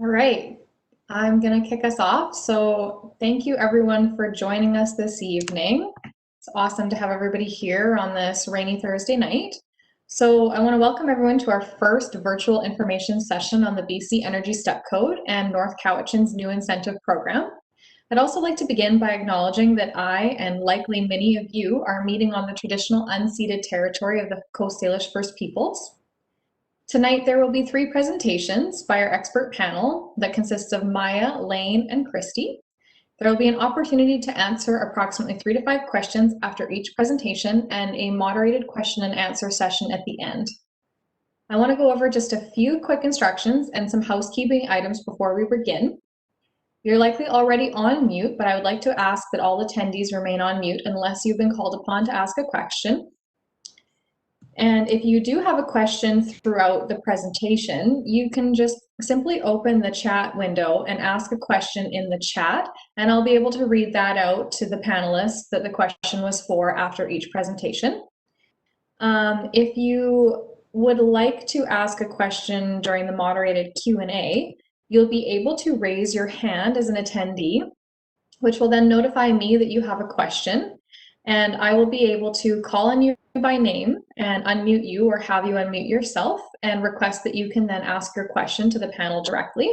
All right, I'm going to kick us off. So thank you everyone for joining us this evening. It's awesome to have everybody here on this rainy Thursday night. So I want to welcome everyone to our first virtual information session on the BC Energy Step Code and North Cowichan's new incentive program. I'd also like to begin by acknowledging that I, and likely many of you, are meeting on the traditional unceded territory of the Coast Salish First Peoples. Tonight, there will be 3 presentations by our expert panel that consists of Maya, Lane, and Christy. There will be an opportunity to answer approximately 3 to 5 questions after each presentation and a moderated question and answer session at the end. I want to go over just a few quick instructions and some housekeeping items before we begin. You're likely already on mute, but I would like to ask that all attendees remain on mute unless you've been called upon to ask a question. And if you do have a question throughout the presentation, you can just simply open the chat window and ask a question in the chat, and I'll be able to read that out to the panelists that the question was for after each presentation. If you would like to ask a question during the moderated Q&A, you'll be able to raise your hand as an attendee, which will then notify me that you have a question, and I will be able to call on you by name and unmute you or have you unmute yourself and request that you can then ask your question to the panel directly.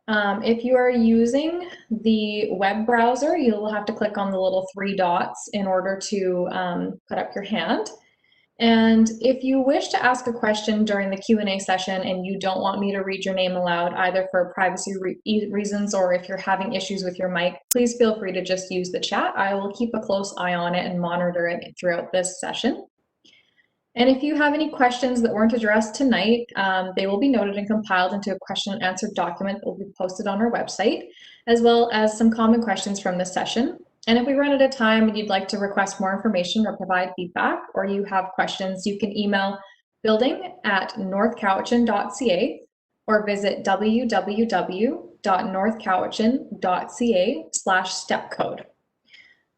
If you are using the web browser, you'll have to click on the little 3 dots in order to put up your hand. And if you wish to ask a question during the Q&A session and you don't want me to read your name aloud, either for privacy reasons or if you're having issues with your mic, please feel free to just use the chat. I will keep a close eye on it and monitor it throughout this session. And if you have any questions that weren't addressed tonight, they will be noted and compiled into a question and answer document that will be posted on our website, as well as some common questions from this session. And if we run out of time and you'd like to request more information or provide feedback, or you have questions, you can email building@northcowichan.ca or visit www.northcowichan.ca/stepcode.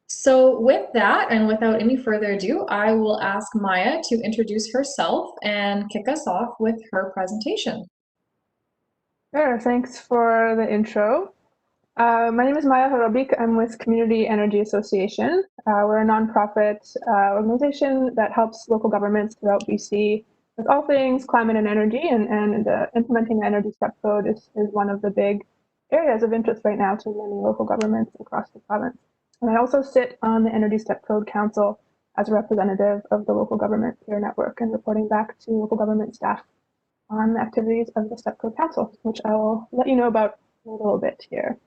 So with that, and without any further ado, I will ask Maya to introduce herself and kick us off with her presentation. Sure, thanks for the intro. My name is Maya Horobik. I'm with Community Energy Association. We're a nonprofit organization that helps local governments throughout BC with all things climate and energy, and implementing the Energy Step Code is one of the big areas of interest right now to many local governments across the province. And I also sit on the Energy Step Code Council as a representative of the local government peer network and reporting back to local government staff on the activities of the Step Code Council, which I will let you know about a little bit here.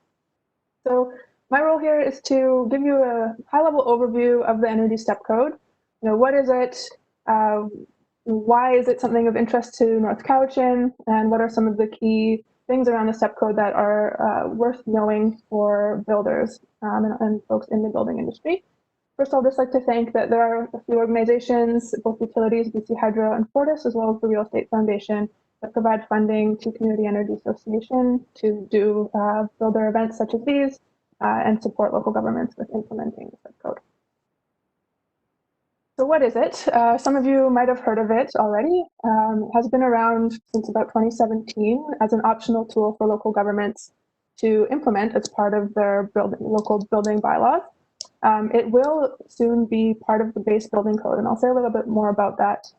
So my role here is to give you a high-level overview of the Energy Step Code. What is it? Why is it something of interest to North Cowichan? And what are some of the key things around the Step Code that are worth knowing for builders and folks in the building industry? First, I'll just like to thank that there are a few organizations, both utilities, BC Hydro and Fortis, as well as the Real Estate Foundation, that provide funding to Community Energy Association to do builder events such as these and support local governments with implementing the Step Code. So what is it? Some of you might have heard of it already. It has been around since about 2017 as an optional tool for local governments to implement as part of their local building bylaws. It will soon be part of the base building code, and I'll say a little bit more about that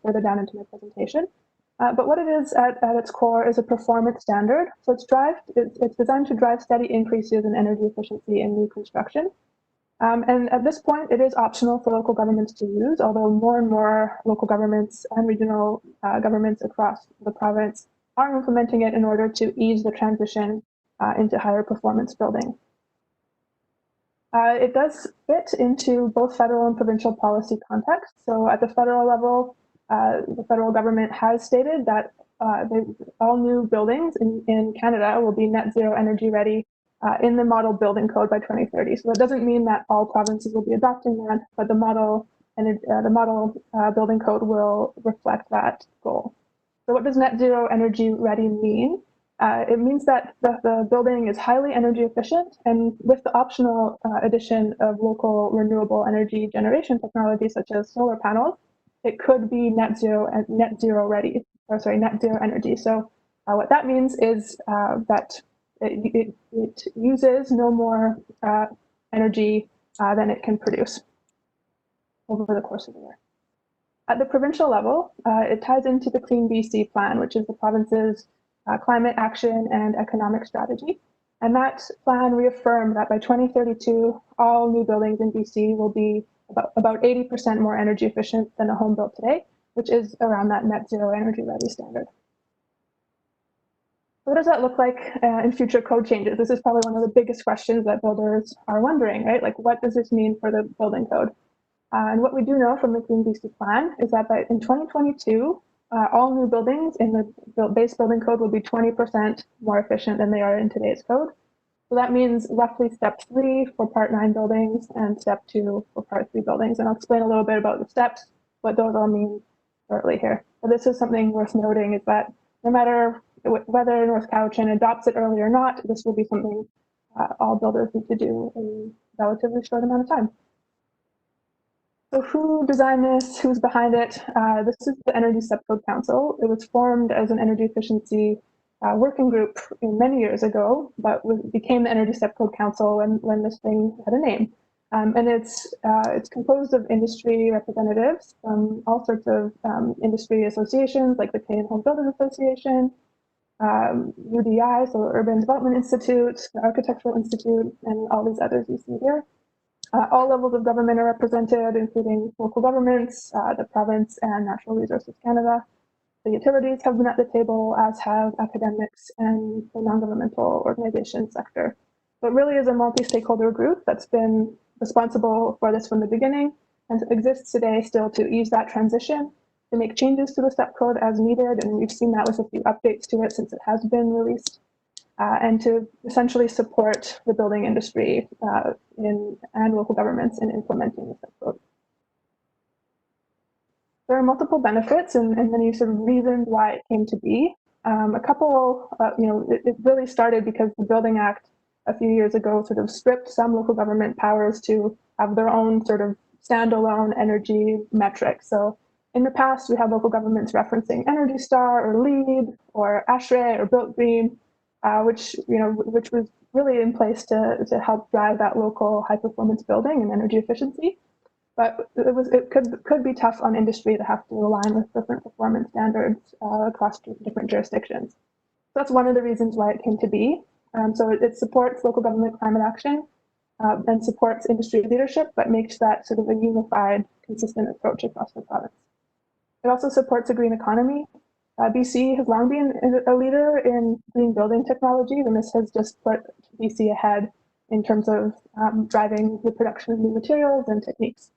further down into my presentation. But what it is at its core is a performance standard. So it's designed to drive steady increases in energy efficiency in new construction. And at this point, it is optional for local governments to use, although more and more local governments and regional governments across the province are implementing it in order to ease the transition into higher performance building. It does fit into both federal and provincial policy contexts. So at the federal level, the federal government has stated that all new buildings in Canada will be net zero energy ready in the model building code by 2030. So that doesn't mean that all provinces will be adopting that, but the model building code will reflect that goal. So what does net zero energy ready mean? It means that the building is highly energy efficient, and with the optional addition of local renewable energy generation technology such as solar panels, it could be net zero energy. So What that means is that it uses no more energy than it can produce over the course of the year. At the provincial level, it ties into the Clean BC plan, which is the province's climate action and economic strategy. And that plan reaffirmed that by 2032, all new buildings in BC will be about 80% more energy efficient than a home built today, which is around that net zero energy ready standard. What does that look like in future code changes? This is probably one of the biggest questions that builders are wondering, right? Like, what does this mean for the building code? And what we do know from the Clean BC plan is that in 2022, all new buildings in the base building code will be 20% more efficient than they are in today's code. So that means roughly step 3 for Part 9 buildings and step 2 for Part 3 buildings. And I'll explain a little bit about the steps, what those all mean shortly here. But this is something worth noting, is that no matter whether North Cowichan adopts it early or not, this will be something all builders need to do in a relatively short amount of time. So who designed this? Who's behind it? This is the Energy Subcode Council. It was formed as an energy efficiency working group many years ago, but became the Energy Subcode Council when this thing had a name. And it's composed of industry representatives from all sorts of industry associations, like the Canadian Home Builders Association, UDI, so Urban Development Institute, the Architectural Institute, and all these others you see here. All levels of government are represented, including local governments, the province, and Natural Resources Canada. The utilities have been at the table, as have academics and the non-governmental organization sector. So it really is a multi-stakeholder group that's been responsible for this from the beginning and exists today still to ease that transition, to make changes to the step code as needed, and we've seen that with a few updates to it since it has been released, and to essentially support the building industry and local governments in implementing the step code. There are multiple benefits and many sort of reasons why it came to be. A couple, it really started because the Building Act a few years ago sort of stripped some local government powers to have their own sort of standalone energy metrics. So in the past, we had local governments referencing Energy Star or LEED or ASHRAE or Built Green, which was really in place to help drive that local high performance building and energy efficiency. But it could be tough on industry to have to align with different performance standards across different jurisdictions. So that's one of the reasons why it came to be. So it supports local government climate action and supports industry leadership, but makes that sort of a unified, consistent approach across the province. It also supports a green economy. BC has long been a leader in green building technologies, and this has just put BC ahead in terms of driving the production of new materials and techniques.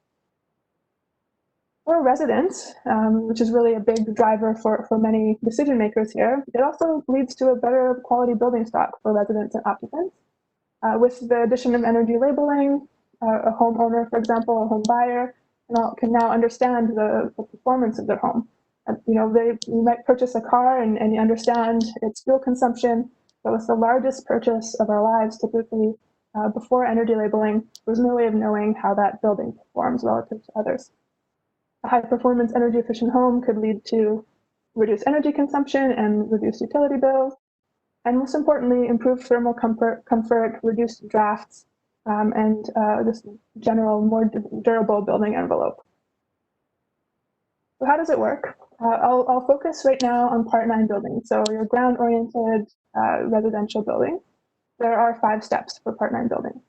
For residents, which is really a big driver for many decision makers here, it also leads to a better quality building stock for residents and occupants. With the addition of energy labeling, a homeowner, for example, a home buyer, can now understand the performance of their home. You might purchase a car and you understand its fuel consumption, but with the largest purchase of our lives, typically before energy labeling, there's no way of knowing how that building performs relative to others. A high-performance energy-efficient home could lead to reduced energy consumption and reduced utility bills, and most importantly, improved thermal comfort, reduced drafts, and just general more durable building envelope. So how does it work? I'll focus right now on Part 9 buildings, so your ground-oriented residential building. There are 5 steps for Part 9 building.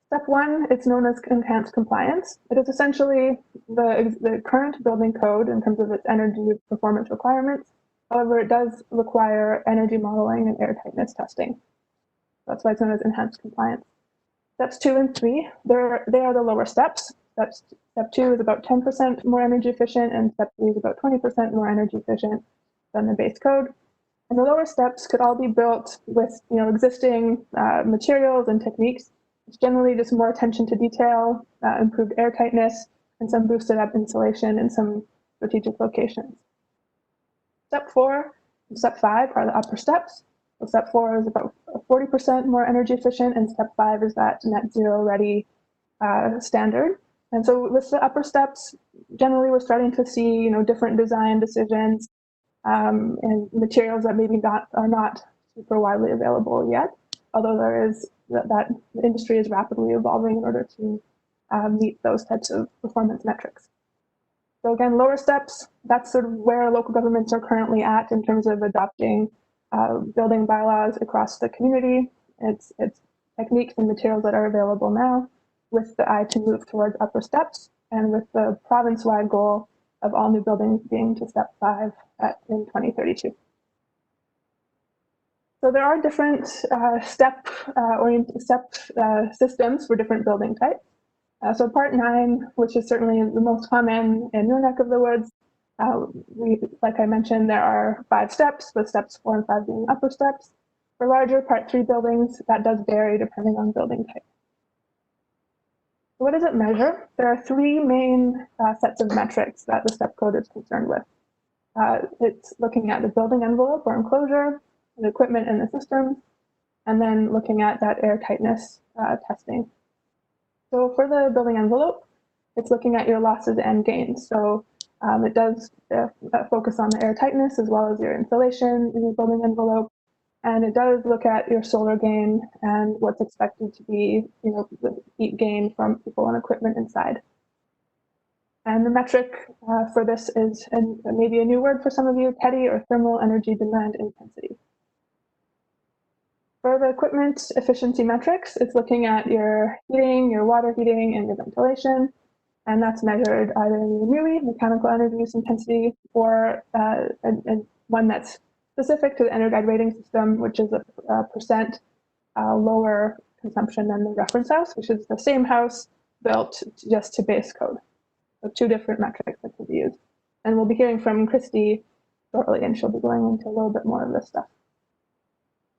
Step 1, it's known as enhanced compliance. It is essentially the current building code in terms of its energy performance requirements. However, it does require energy modeling and airtightness testing. That's why it's known as enhanced compliance. Steps 2 and 3, they are the lower steps. Step 2 is about 10% more energy efficient, and step 3 is about 20% more energy efficient than the base code. And the lower steps could all be built with existing materials and techniques. It's generally just more attention to detail, improved airtightness, and some boosted up insulation in some strategic locations. Step 4 and step 5 are the upper steps. So step 4 is about 40% more energy efficient, and step 5 is that net zero ready standard. And so with the upper steps, generally we're starting to see different design decisions and materials that maybe are not super widely available yet, although that the industry is rapidly evolving in order to meet those types of performance metrics. So again, lower steps, that's sort of where local governments are currently at in terms of adopting building bylaws across the community. It's techniques and materials that are available now, with the eye to move towards upper steps, and with the province-wide goal of all new buildings being to step 5 in 2032. So there are different step systems for different building types. So part 9, which is certainly the most common in your neck of the woods, like I mentioned, there are 5 steps, with steps 4 and 5 being upper steps. For larger part 3 buildings, that does vary depending on building type. So what does it measure? There are 3 main sets of metrics that the step code is concerned with. It's looking at the building envelope or enclosure, the equipment and the systems, and then looking at that airtightness testing. So for the building envelope, it's looking at your losses and gains. So it does focus on the airtightness as well as your insulation in your building envelope. And it does look at your solar gain and what's expected to be, the heat gain from people and equipment inside. And the metric for this is, and maybe a new word for some of you, TEDI, or thermal energy demand intensity. For the equipment efficiency metrics, it's looking at your heating, your water heating, and your ventilation. And that's measured either in your MUI, mechanical energy use intensity, or one that's specific to the EnerGuide rating system, which is a percent lower consumption than the reference house, which is the same house built just to base code. So 2 different metrics that could be used. And we'll be hearing from Christy shortly, and she'll be going into a little bit more of this stuff.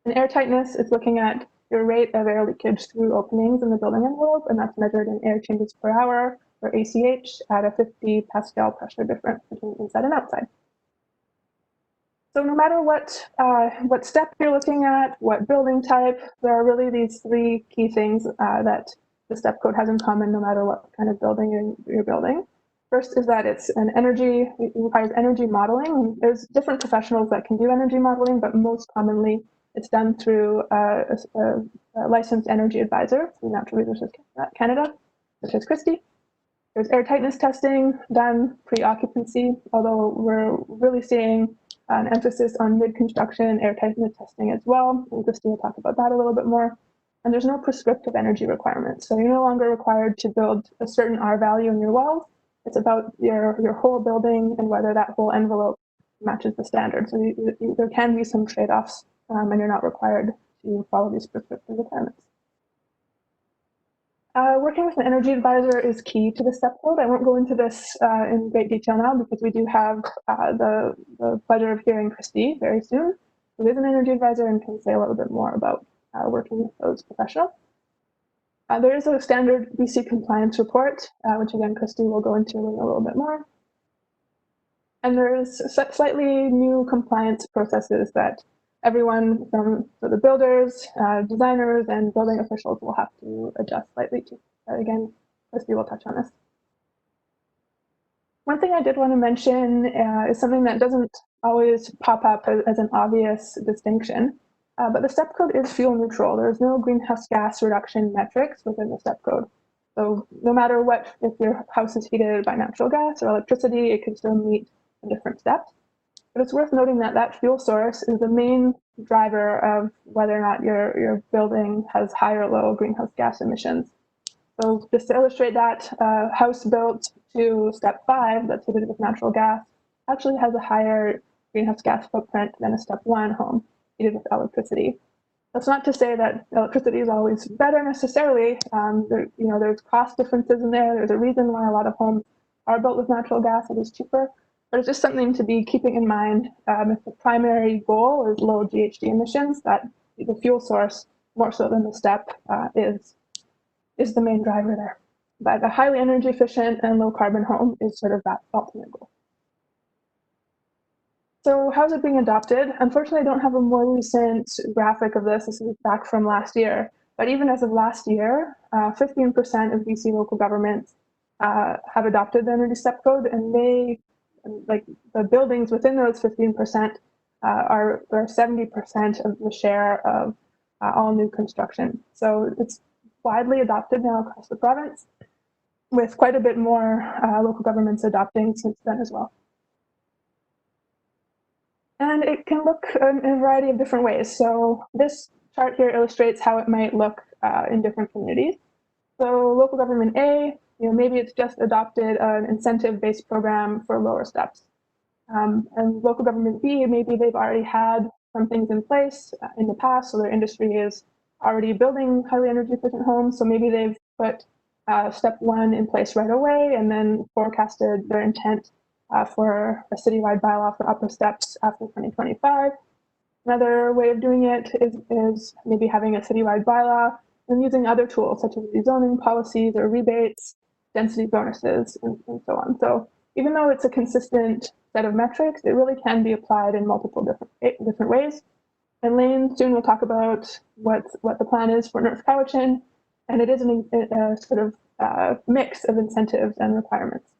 In airtightness, it's looking at your rate of air leakage through openings in the building envelope, and that's measured in air changes per hour, or ACH, at a 50 Pascal pressure difference between inside and outside. So no matter what step you're looking at, what building type, there are really these 3 key things that the step code has in common, no matter what kind of building you're building. First is that it requires energy modeling. There's different professionals that can do energy modeling, but most commonly it's done through a licensed energy advisor through Natural Resources Canada, such as Christy. There's airtightness testing done pre-occupancy, although we're really seeing an emphasis on mid-construction airtightness testing as well. And Christy will talk about that a little bit more. And there's no prescriptive energy requirements. So you're no longer required to build a certain R value in your wells. It's about your whole building and whether that whole envelope matches the standard. So there can be some trade-offs, and you're not required to follow these prescriptive requirements. Working with an energy advisor is key to the step code. I won't go into this in great detail now because we do have the pleasure of hearing Christy very soon, who is an energy advisor and can say a little bit more about working with those professionals. There is a standard BC compliance report, which again, Christy will go into in a little bit more. And there's slightly new compliance processes that everyone from the builders, designers, and building officials will have to adjust slightly to. Again, Christy will touch on this. One thing I did want to mention is something that doesn't always pop up as an obvious distinction, but the step code is fuel neutral. There's no greenhouse gas reduction metrics within the step code. So no matter what, if your house is heated by natural gas or electricity, it can still meet the different steps. But it's worth noting that that fuel source is the main driver of whether or not your building has high or low greenhouse gas emissions. So just to illustrate that, a house built to step 5 that's heated with natural gas actually has a higher greenhouse gas footprint than a step 1 home heated with electricity. That's not to say that electricity is always better necessarily. There's cost differences in there. There's a reason why a lot of homes are built with natural gas. It is cheaper. But it's just something to be keeping in mind if the primary goal is low GHG emissions, that the fuel source, more so than the step, is the main driver there. But a highly energy efficient and low carbon home is sort of that ultimate goal. So how's it being adopted? Unfortunately, I don't have a more recent graphic of this. This is back from last year. But even as of last year, 15% of BC local governments have adopted the energy step code, and they like the buildings within those 15% are 70% of the share of all new construction. So it's widely adopted now across the province, with quite a bit more local governments adopting since then as well. And it can look in a variety of different ways. So this chart here illustrates how it might look in different communities. So local government A, maybe it's just adopted an incentive-based program for lower steps. And local government B, maybe they've already had some things in place in the past, so their industry is already building highly energy efficient homes. So maybe they've put step 1 in place right away and then forecasted their intent for a citywide bylaw for upper steps after 2025. Another way of doing it is maybe having a citywide bylaw and using other tools such as rezoning policies or rebates, density bonuses, and so on. So even though it's a consistent set of metrics, it really can be applied in multiple different ways. And Lane soon will talk about what the plan is for North Cowichan, and it is a sort of mix of incentives and requirements.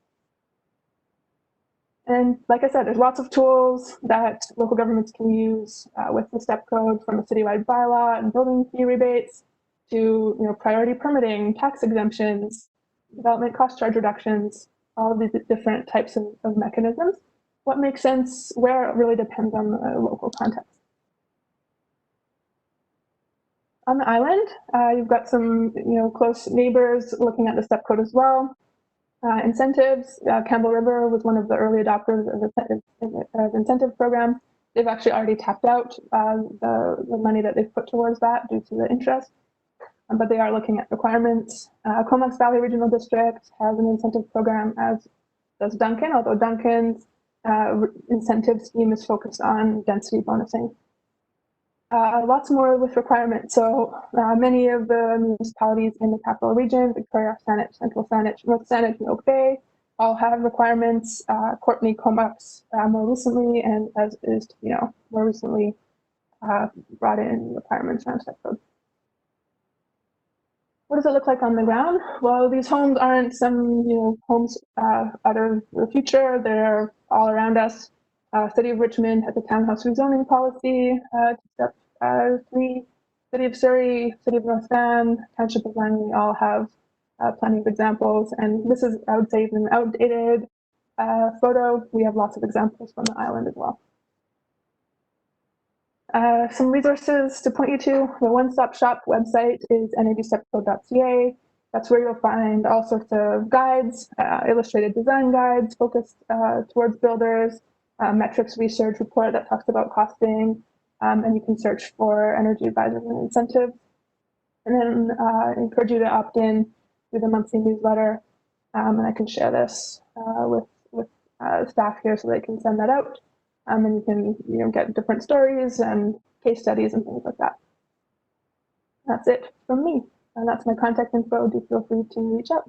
And like I said, there's lots of tools that local governments can use with the step code, from a citywide bylaw and building fee rebates to priority permitting, tax exemptions, development cost charge reductions, all of these different types of mechanisms. What makes sense where really depends on the local context. On the island, you've got some close neighbors looking at the step code as well. Incentives, Campbell River was one of the early adopters of the incentive program. They've actually already tapped out the money that they've put towards that due to the interest, but they are looking at requirements. Comox Valley Regional District has an incentive program, as does Duncan, although Duncan's incentive scheme is focused on density bonusing. Lots more with requirements. So many of the municipalities in the capital region, Victoria, Saanich, Central Saanich, North Saanich, and Oak Bay, all have requirements. Courtney, Comox more recently, and as is more recently brought in requirements around step code. What does it look like on the ground? Well, these homes aren't some homes out of the future. They're all around us. City of Richmond has a townhouse rezoning policy. Step 3, City of Surrey, City of North Van, Township of Langley all have plenty of examples. And this is, I would say, an outdated photo. We have lots of examples from the island as well. Some resources to point you to. The one-stop shop website is nabstepcode.ca. That's where you'll find all sorts of guides, illustrated design guides focused towards builders, metrics research report that talks about costing, and you can search for energy advisors and incentives. And then I encourage you to opt in to the monthly newsletter, and I can share this with staff here so they can send that out. And you can get different stories and case studies and things like that. That's it from me. And that's my contact info. Do feel free to reach out.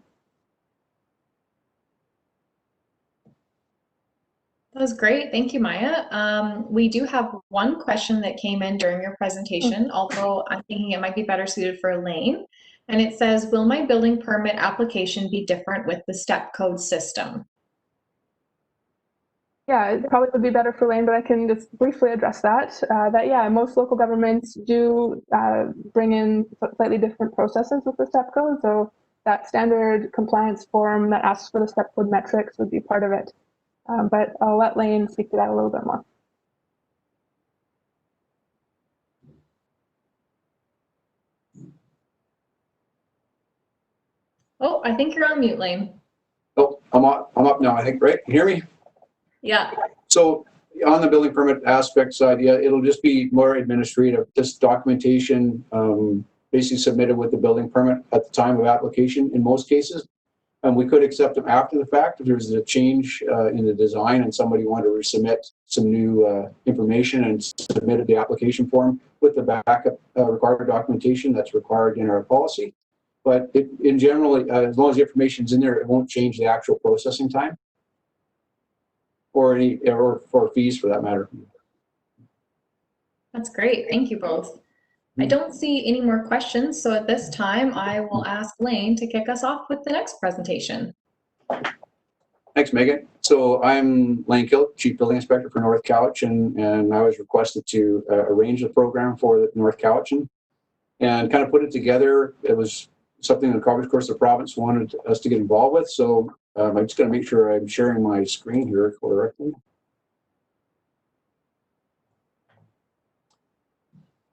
That was great. Thank you, Maya. We do have one question that came in during your presentation, although I'm thinking it might be better suited for Elaine. And it says, will my building permit application be different with the step code system? Yeah, it probably would be better for Lane, but I can just briefly address that. Yeah, most local governments do bring in slightly different processes with the step code. So that standard compliance form that asks for the step code metrics would be part of it. But I'll let Lane speak to that a little bit more. Oh, I think you're on mute, Lane. Oh, I'm up now, I think, right? Can you hear me? Yeah. So on the building permit aspect side, yeah, it'll just be more administrative, just documentation basically submitted with the building permit at the time of application in most cases. And we could accept them after the fact if there's a change in the design and somebody wanted to resubmit some new information and submitted the application form with the backup required documentation that's required in our policy. But in general, as long as the information's in there, it won't change the actual processing time or for fees for that matter. That's great. Thank you both. I don't see any more questions, so at this time I will ask Lane to kick us off with the next presentation. Thank Thanks, Megan. So I'm Lane Kilt, Chief Building Inspector for North Cowichan, and I was requested to arrange the program for North Cowichan and kind of put it together. It was something that, of course, the province wanted us to get involved with. So I'm just going to make sure I'm sharing my screen here correctly.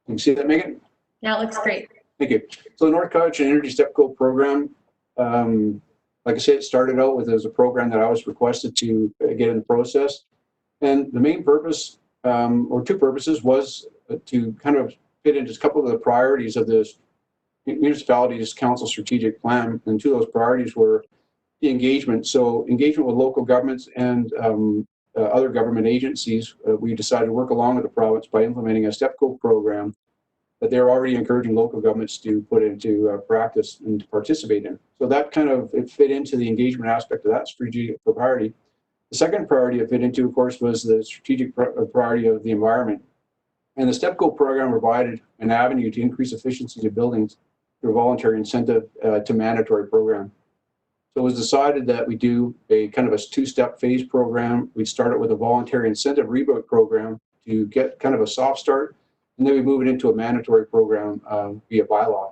Can you see that, Megan? Yeah, it looks great. Thank you. So the North Cowichan Energy Step Code program, like I said, it started out with as a program that I was requested to get in the process. And the main purpose, or two purposes, was to kind of fit into a couple of the priorities of this municipality's council strategic plan. And two of those priorities were the engagement. So engagement with local governments and other government agencies. We decided to work along with the province by implementing a step code program that they're already encouraging local governments to put into practice and to participate in. So that kind of, it fit into the engagement aspect of that strategic priority. The second priority it fit into, of course, was the strategic priority of the environment. And the step code program provided an avenue to increase efficiency of buildings through a voluntary incentive to mandatory program. So it was decided that we do a kind of a two-step phase program. We'd start it with a voluntary incentive rebate program to get kind of a soft start, and then we move it into a mandatory program via bylaw.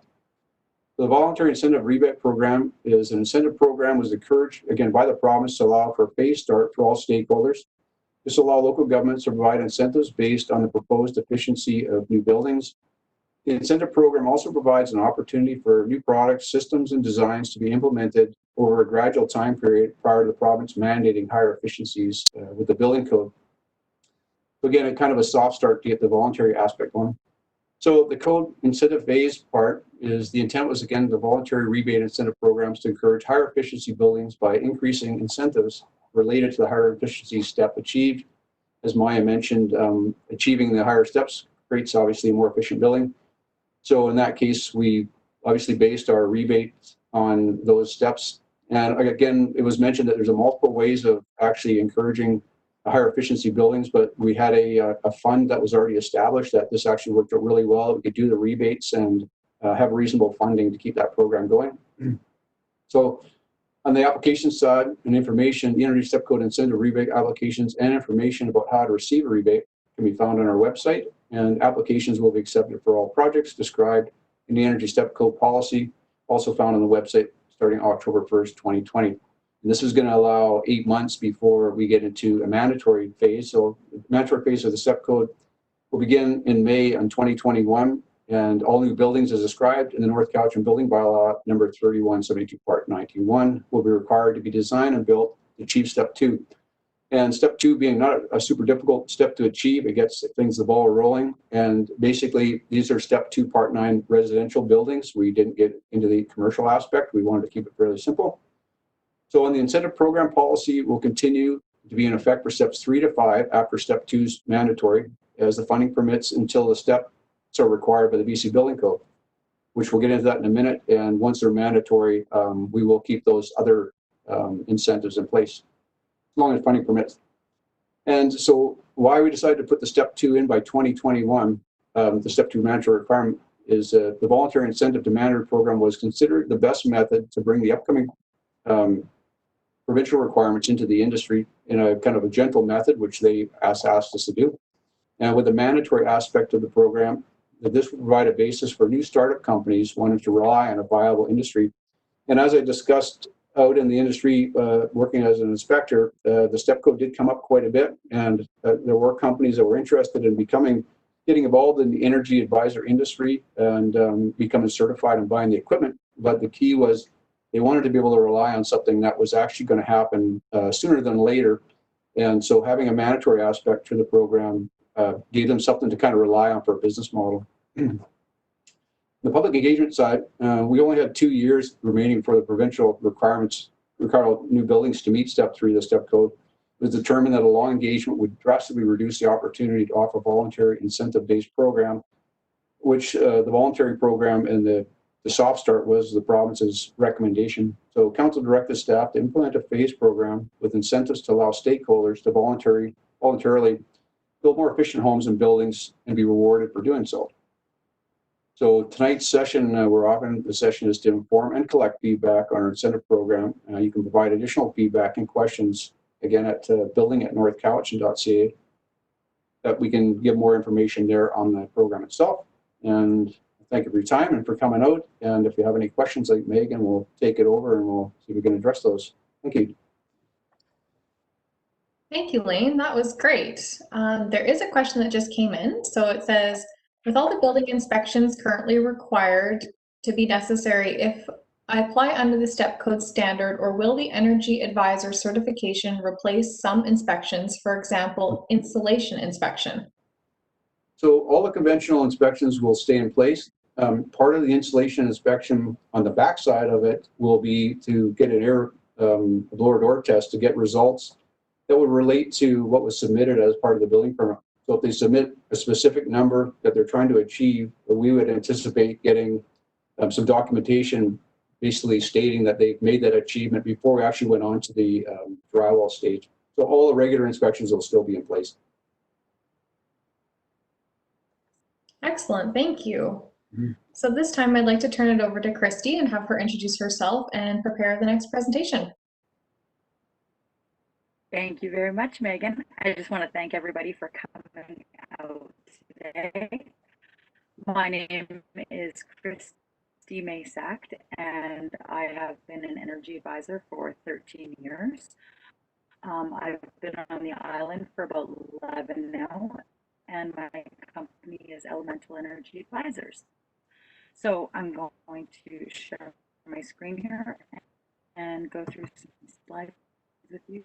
The voluntary incentive rebate program is an incentive program was encouraged, again, by the province to allow for a phase start for all stakeholders. This will allow local governments to provide incentives based on the proposed efficiency of new buildings. The incentive program also provides an opportunity for new products, systems, and designs to be implemented over a gradual time period prior to the province mandating higher efficiencies with the building code. So again, a kind of a soft start to get the voluntary aspect going. So the code incentive phase part is the intent was, again, the voluntary rebate incentive programs to encourage higher efficiency buildings by increasing incentives related to the higher efficiency step achieved. As Maya mentioned, achieving the higher steps creates obviously a more efficient building. So in that case, we obviously based our rebates on those steps. And again, it was mentioned that there's multiple ways of actually encouraging higher efficiency buildings, but we had a fund that was already established that this actually worked out really well. We could do the rebates and have reasonable funding to keep that program going. So on the application side and information, the Energy Step Code incentive rebate applications and information about how to receive a rebate can be found on our website, and applications will be accepted for all projects described in the Energy Step Code policy, also found on the website starting October 1st, 2020. And this is going to allow 8 months before we get into a mandatory phase. So the mandatory phase of the Step Code will begin in May in 2021, and all new buildings as described in the North Cowichan Building Bylaw number 3172 Part 19.1 will be required to be designed and built to achieve Step 2. And Step 2 being not a super difficult step to achieve, it gets things, the ball rolling. And basically, these are Step 2 Part 9 residential buildings. We didn't get into the commercial aspect. We wanted to keep it fairly simple. So on the incentive program policy will continue to be in effect for Steps 3 to 5 after Step 2 is mandatory, as the funding permits until the steps are required by the BC Building Code, which we'll get into that in a minute. And once they're mandatory, we will keep those other incentives in place, as long as funding permits. And so why we decided to put the Step 2 in by 2021, the Step 2 mandatory requirement, is the voluntary incentive to mandatory program was considered the best method to bring the upcoming provincial requirements into the industry in a kind of a gentle method, which they asked us to do. And with the mandatory aspect of the program, this will provide a basis for new startup companies wanting to rely on a viable industry. And as I discussed out in the industry, working as an inspector, the Step Code did come up quite a bit, and there were companies that were interested in getting involved in the energy advisor industry and becoming certified and buying the equipment. But the key was they wanted to be able to rely on something that was actually going to happen sooner than later. And so having a mandatory aspect to the program gave them something to kind of rely on for a business model. The public engagement side, we only had 2 years remaining for the provincial requirements, require new buildings to meet Step 3 of the Step Code. It was determined that a long engagement would drastically reduce the opportunity to offer voluntary incentive-based program, which the voluntary program and the soft start was the province's recommendation. So council directed staff to implement a phased program with incentives to allow stakeholders to voluntarily build more efficient homes and buildings and be rewarded for doing so. So tonight's session, we're offering the session is to inform and collect feedback on our incentive program. You can provide additional feedback and questions, again, at building@northcowichan.ca. That we can give more information there on the program itself. And thank you for your time and for coming out. And if you have any questions, like Megan, we'll take it over and we'll see if we can address those. Thank you. Thank you, Lane. That was great. There is a question that just came in. So it says, with all the building inspections currently required to be necessary, if I apply under the step code standard, or will the energy advisor certification replace some inspections, for example, insulation inspection? So all the conventional inspections will stay in place. Part of the insulation inspection on the backside of it will be to get an air blower door test to get results that would relate to what was submitted as part of the building permit. So if they submit a specific number that they're trying to achieve, we would anticipate getting some documentation basically stating that they've made that achievement before we actually went on to the drywall stage. So all the regular inspections will still be in place. Excellent, thank you. So this time I'd like to turn it over to Christy and have her introduce herself and prepare the next presentation. Thank you very much, Megan. I just want to thank everybody for coming out today. My name is Christy Masact, and I have been an energy advisor for 13 years. I've been on the island for about 11 now, and my company is Elemental Energy Advisors. So I'm going to share my screen here and go through some slides with you.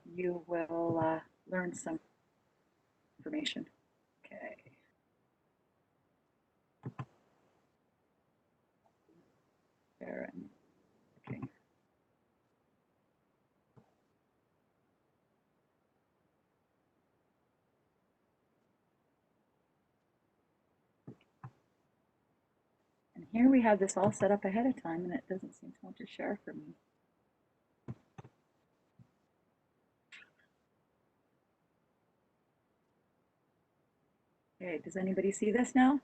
You will learn some information. Okay. There and okay. And here we have this all set up ahead of time, and it doesn't seem to want to share for me. Okay, does anybody see this now?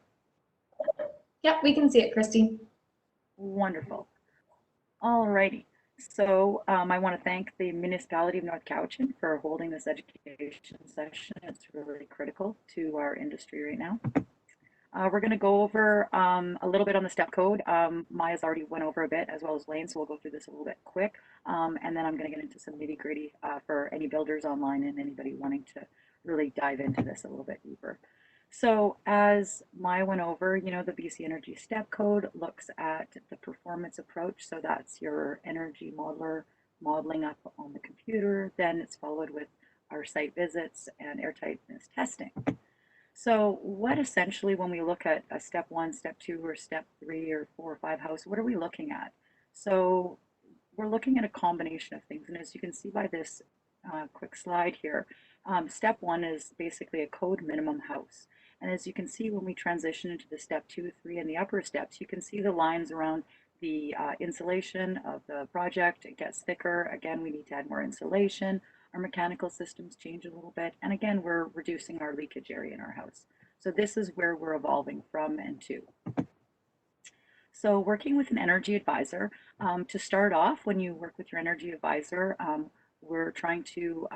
Yep, we can see it, Christy. Wonderful. Alrighty. So I want to thank the Municipality of North Cowichan for holding this education session. It's really critical to our industry right now. We're going to go over a little bit on the step code. Maya's already went over a bit, as well as Lane, so we'll go through this a little bit quick. And then I'm going to get into some nitty gritty for any builders online and anybody wanting to really dive into this a little bit deeper. So as Maya went over, you know, the BC Energy Step Code looks at the performance approach. So that's your energy modeler modeling up on the computer. Then it's followed with our site visits and airtightness testing. So what essentially, when we look at a step 1, step 2, or step 3 or 4 or 5 house, what are we looking at? So we're looking at a combination of things. And as you can see by this quick slide here, step 1 is basically a code minimum house. And as you can see, when we transition into the step 2, 3, and the upper steps, you can see the lines around the insulation of the project. It gets thicker. Again, we need to add more insulation. Our mechanical systems change a little bit. And again, we're reducing our leakage area in our house. So this is where we're evolving from and to. So working with an energy advisor, to start off, when you work with your energy advisor, we're trying to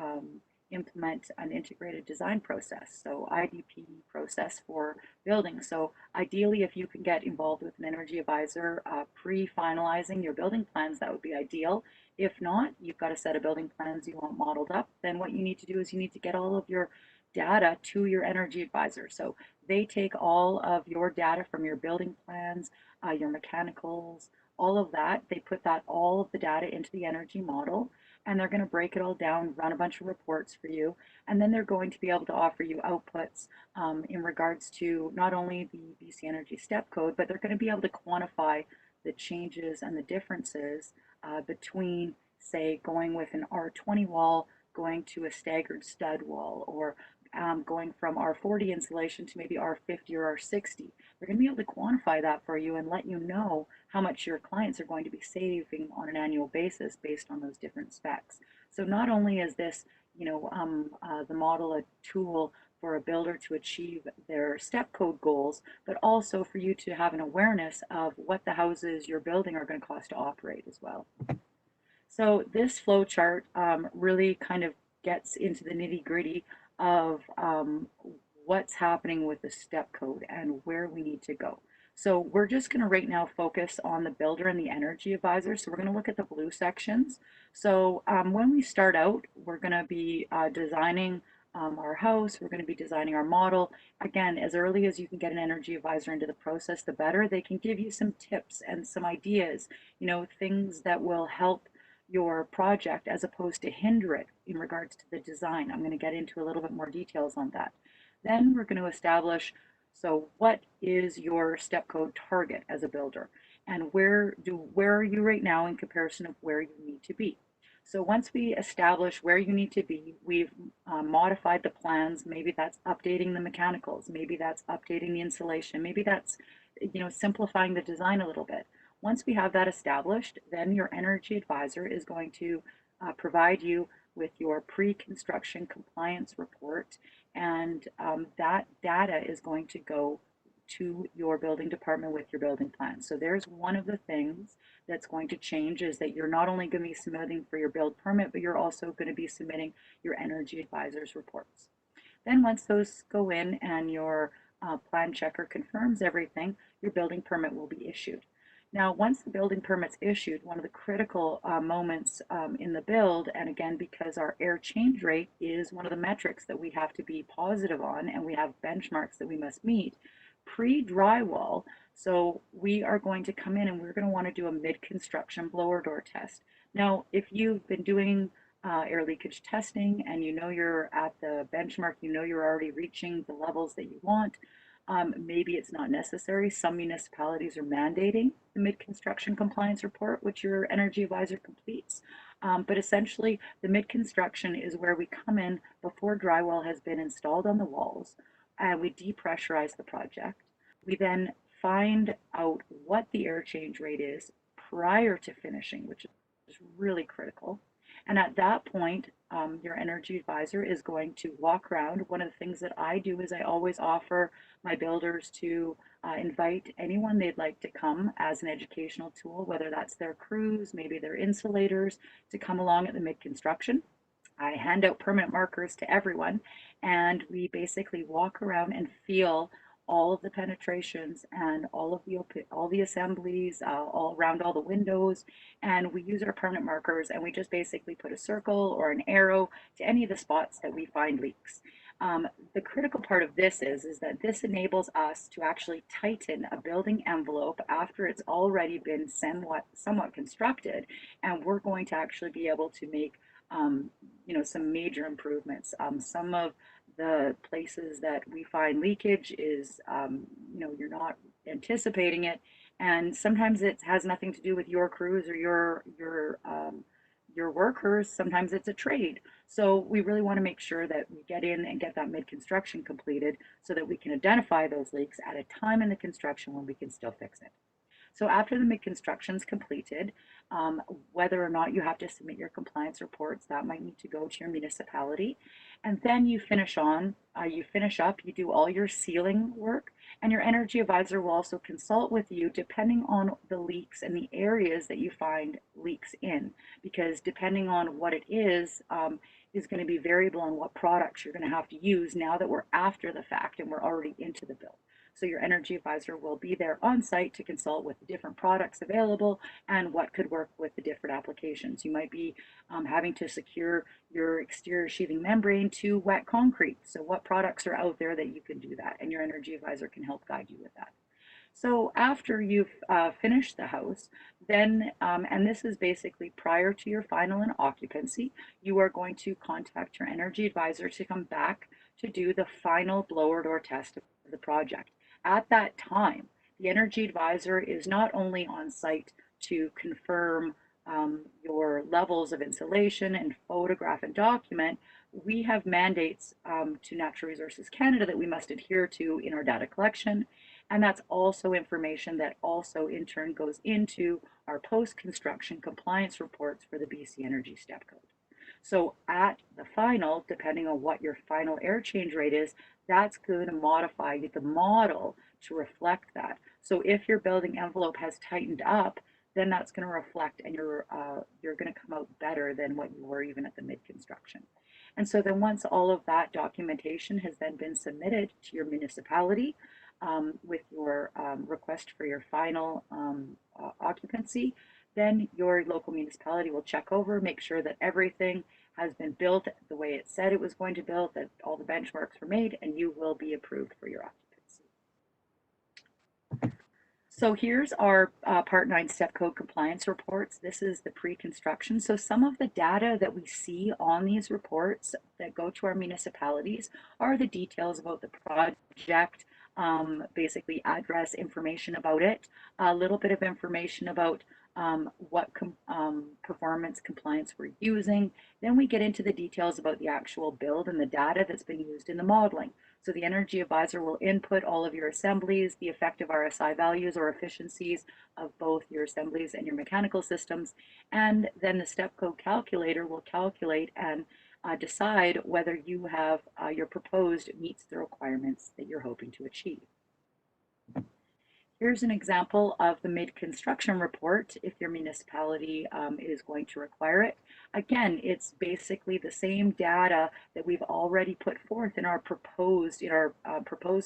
implement an integrated design process, so IDP process for building. So ideally, if you can get involved with an energy advisor pre-finalizing your building plans, that would be ideal. If not, you've got a set of building plans you want modeled up, then what you need to do is you need to get all of your data to your energy advisor. So they take all of your data from your building plans, your mechanicals, all of that. They put that all of the data into the energy model, and they're going to break it all down, run a bunch of reports for you, and then they're going to be able to offer you outputs in regards to not only the BC Energy Step Code, but they're going to be able to quantify the changes and the differences between, say, going with an R20 wall, going to a staggered stud wall, or going from R40 insulation to maybe R50 or R60. They're going to be able to quantify that for you and let you know how much your clients are going to be saving on an annual basis based on those different specs. So not only is this, you know, the model a tool for a builder to achieve their step code goals, but also for you to have an awareness of what the houses you're building are going to cost to operate as well. So this flow chart really kind of gets into the nitty gritty of what's happening with the step code and where we need to go. So we're just going to right now focus on the builder and the energy advisor. So we're going to look at the blue sections. So when we start out, we're going to be designing our house. We're going to be designing our model. Again, as early as you can get an energy advisor into the process, the better. They can give you some tips and some ideas, you know, things that will help your project as opposed to hinder it in regards to the design. I'm going to get into a little bit more details on that. Then we're going to establish, so what is your step code target as a builder, and where are you right now in comparison of where you need to be. So once we establish where you need to be, we've modified the plans. Maybe that's updating the mechanicals, maybe that's updating the insulation, maybe that's, you know, simplifying the design a little bit. Once we have that established, then your energy advisor is going to provide you with your pre-construction compliance report, and that data is going to go to your building department with your building plan. So there's one of the things that's going to change, is that you're not only going to be submitting for your build permit, but you're also going to be submitting your energy advisor's reports. Then once those go in and your plan checker confirms everything, your building permit will be issued. Now, once the building permit's issued, one of the critical moments in the build, and again, because our air change rate is one of the metrics that we have to be positive on, and we have benchmarks that we must meet, pre-drywall, so we are going to come in and we're going to want to do a mid-construction blower door test. Now, if you've been doing air leakage testing and you know you're at the benchmark, you know you're already reaching the levels that you want, maybe it's not necessary. Some municipalities are mandating the mid-construction compliance report, which your energy advisor completes. But essentially, the mid-construction is where we come in before drywall has been installed on the walls, and we depressurize the project. We then find out what the air change rate is prior to finishing, which is really critical. And at that point, your energy advisor is going to walk around. One of the things that I do is I always offer my builders to invite anyone they'd like to come as an educational tool, whether that's their crews, maybe their insulators, to come along at the mid-construction. I hand out permanent markers to everyone, and we basically walk around and feel all of the penetrations and all the assemblies, all around all the windows, and we use our permanent markers, and we just basically put a circle or an arrow to any of the spots that we find leaks. The critical part of this is that this enables us to actually tighten a building envelope after it's already been somewhat constructed, and we're going to actually be able to make you know, some major improvements. Some of the places that we find leakage is, you know, you're not anticipating it, and sometimes it has nothing to do with your crews or your workers. Sometimes it's a trade. So we really want to make sure that we get in and get that mid-construction completed so that we can identify those leaks at a time in the construction when we can still fix it. So after the mid-construction is completed, whether or not you have to submit your compliance reports, that might need to go to your municipality. And then you finish up, you do all your sealing work, and your energy advisor will also consult with you depending on the leaks and the areas that you find leaks in, because depending on what it is going to be variable on what products you're going to have to use now that we're after the fact and we're already into the build. So your energy advisor will be there on site to consult with the different products available and what could work with the different applications. You might be having to secure your exterior sheathing membrane to wet concrete. So what products are out there that you can do that? And your energy advisor can help guide you with that. So after you've finished the house, then, and this is basically prior to your final and occupancy, you are going to contact your energy advisor to come back to do the final blower door test of the project. At that time, the energy advisor is not only on site to confirm your levels of insulation and photograph and document. We have mandates to Natural Resources Canada that we must adhere to in our data collection, and that's also information that also in turn goes into our post-construction compliance reports for the BC Energy Step Code. So at the final, depending on what your final air change rate is, that's going to modify the model to reflect that. So if your building envelope has tightened up, then that's going to reflect, and you're going to come out better than what you were even at the mid-construction. And so then once all of that documentation has then been submitted to your municipality with your request for your final occupancy, then your local municipality will check over, make sure that everything has been built the way it said it was going to build, that all the benchmarks were made, and you will be approved for your occupancy. So here's our Part 9 Step Code compliance reports. This is the pre-construction. So some of the data that we see on these reports that go to our municipalities are the details about the project, basically address information about it, a little bit of information about what performance compliance we're using. Then we get into the details about the actual build and the data that's been used in the modeling. So the energy advisor will input all of your assemblies, the effective RSI values or efficiencies of both your assemblies and your mechanical systems. And then the step code calculator will calculate and decide whether you have your proposed meets the requirements that you're hoping to achieve. Here's an example of the mid-construction report if your municipality is going to require it. Again, it's basically the same data that we've already put forth in our proposed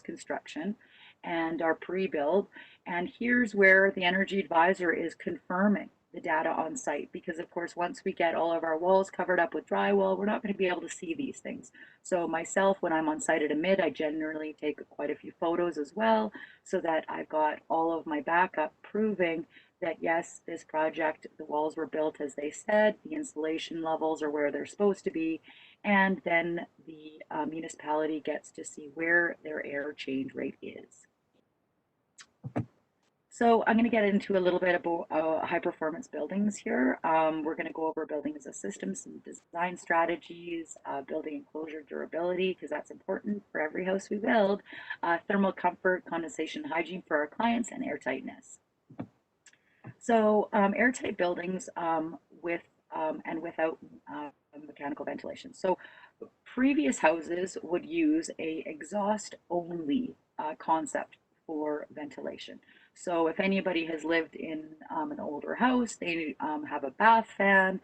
construction and our pre-build. And here's where the energy advisor is confirming the data on site, because of course once we get all of our walls covered up with drywall, we're not going to be able to see these things. So myself, when I'm on site at a mid, I generally take quite a few photos as well, so that I've got all of my backup proving that yes, this project, the walls were built as they said, the insulation levels are where they're supposed to be, and then the municipality gets to see where their air change rate is. So I'm going to get into a little bit about high performance buildings here. We're going to go over building as a system, some design strategies, building enclosure durability, because that's important for every house we build, thermal comfort, condensation, hygiene for our clients, and airtightness. So airtight buildings with and without mechanical ventilation. So previous houses would use a exhaust only concept for ventilation. So if anybody has lived in an older house, they have a bath fan.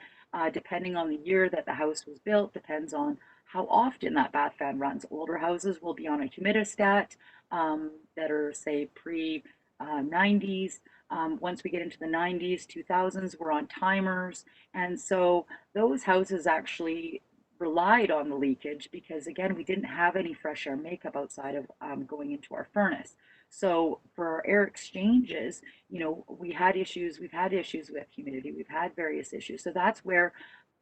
Depending on the year that the house was built, depends on how often that bath fan runs. Older houses will be on a humidistat that are, say, pre-90s. Once we get into the 90s, 2000s, we're on timers. And so those houses actually relied on the leakage because, again, we didn't have any fresh air makeup outside of going into our furnace. So for our air exchanges, you know, we've had issues with humidity, we've had various issues. So that's where